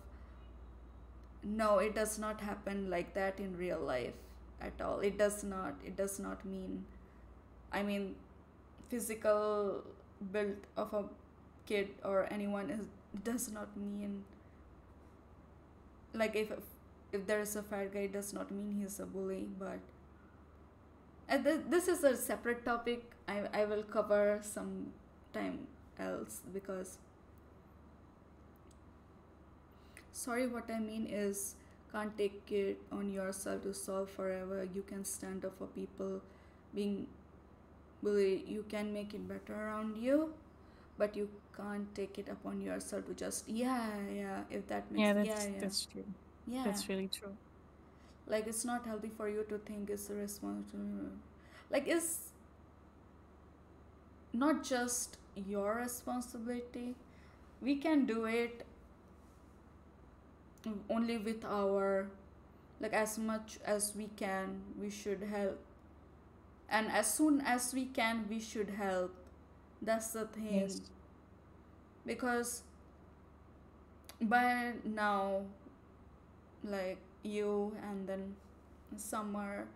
No, it does not happen like that in real life at all. It does not mean, I mean, physical build of a kid or anyone is does not mean, like, if there is a fat guy, it does not mean he's a bully. But this is a separate topic. I will cover some time else, because, sorry, what I mean is, can't take it on yourself to solve forever. You can stand up for people being bullied. You can make it better around you, but you can't take it upon yourself to just, yeah, yeah, if that makes, Yeah, yeah, yeah, that's true. yeah. That's really true. Like, it's not healthy for you to think it's a responsibility. Like, it's not just your responsibility. We can do it only with our, like, as much as we can, we should help. And as soon as we can, we should help. That's the thing. Yes. Because by now, like, you and then Summer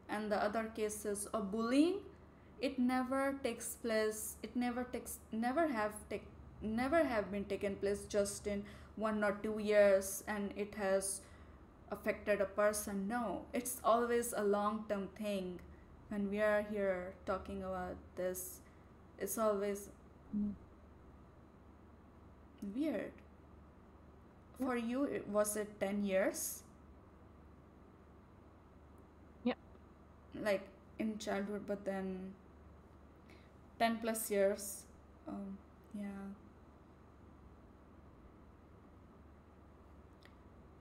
and the other cases of bullying, it never takes place, never have been taken place just in 1 or 2 years, and it has affected a person. No, it's always a long term thing. When we are here talking about this, it's always Mm. weird. Yeah. For you, was it 10 years, Yeah. like, in childhood, but then 10 plus years? Yeah.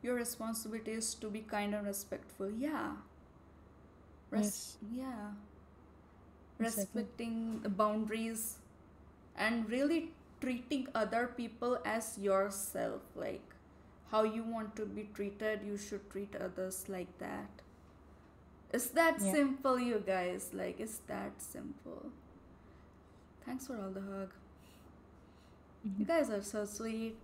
Your responsibility is to be kind and respectful. Yeah. Yes. Yeah. Exactly. Respecting the boundaries, and really treating other people as yourself. Like, how you want to be treated, you should treat others like that. It's that Yeah. simple, you guys. Like, it's that simple. Thanks for all the hug. You Mhm. guys are so sweet.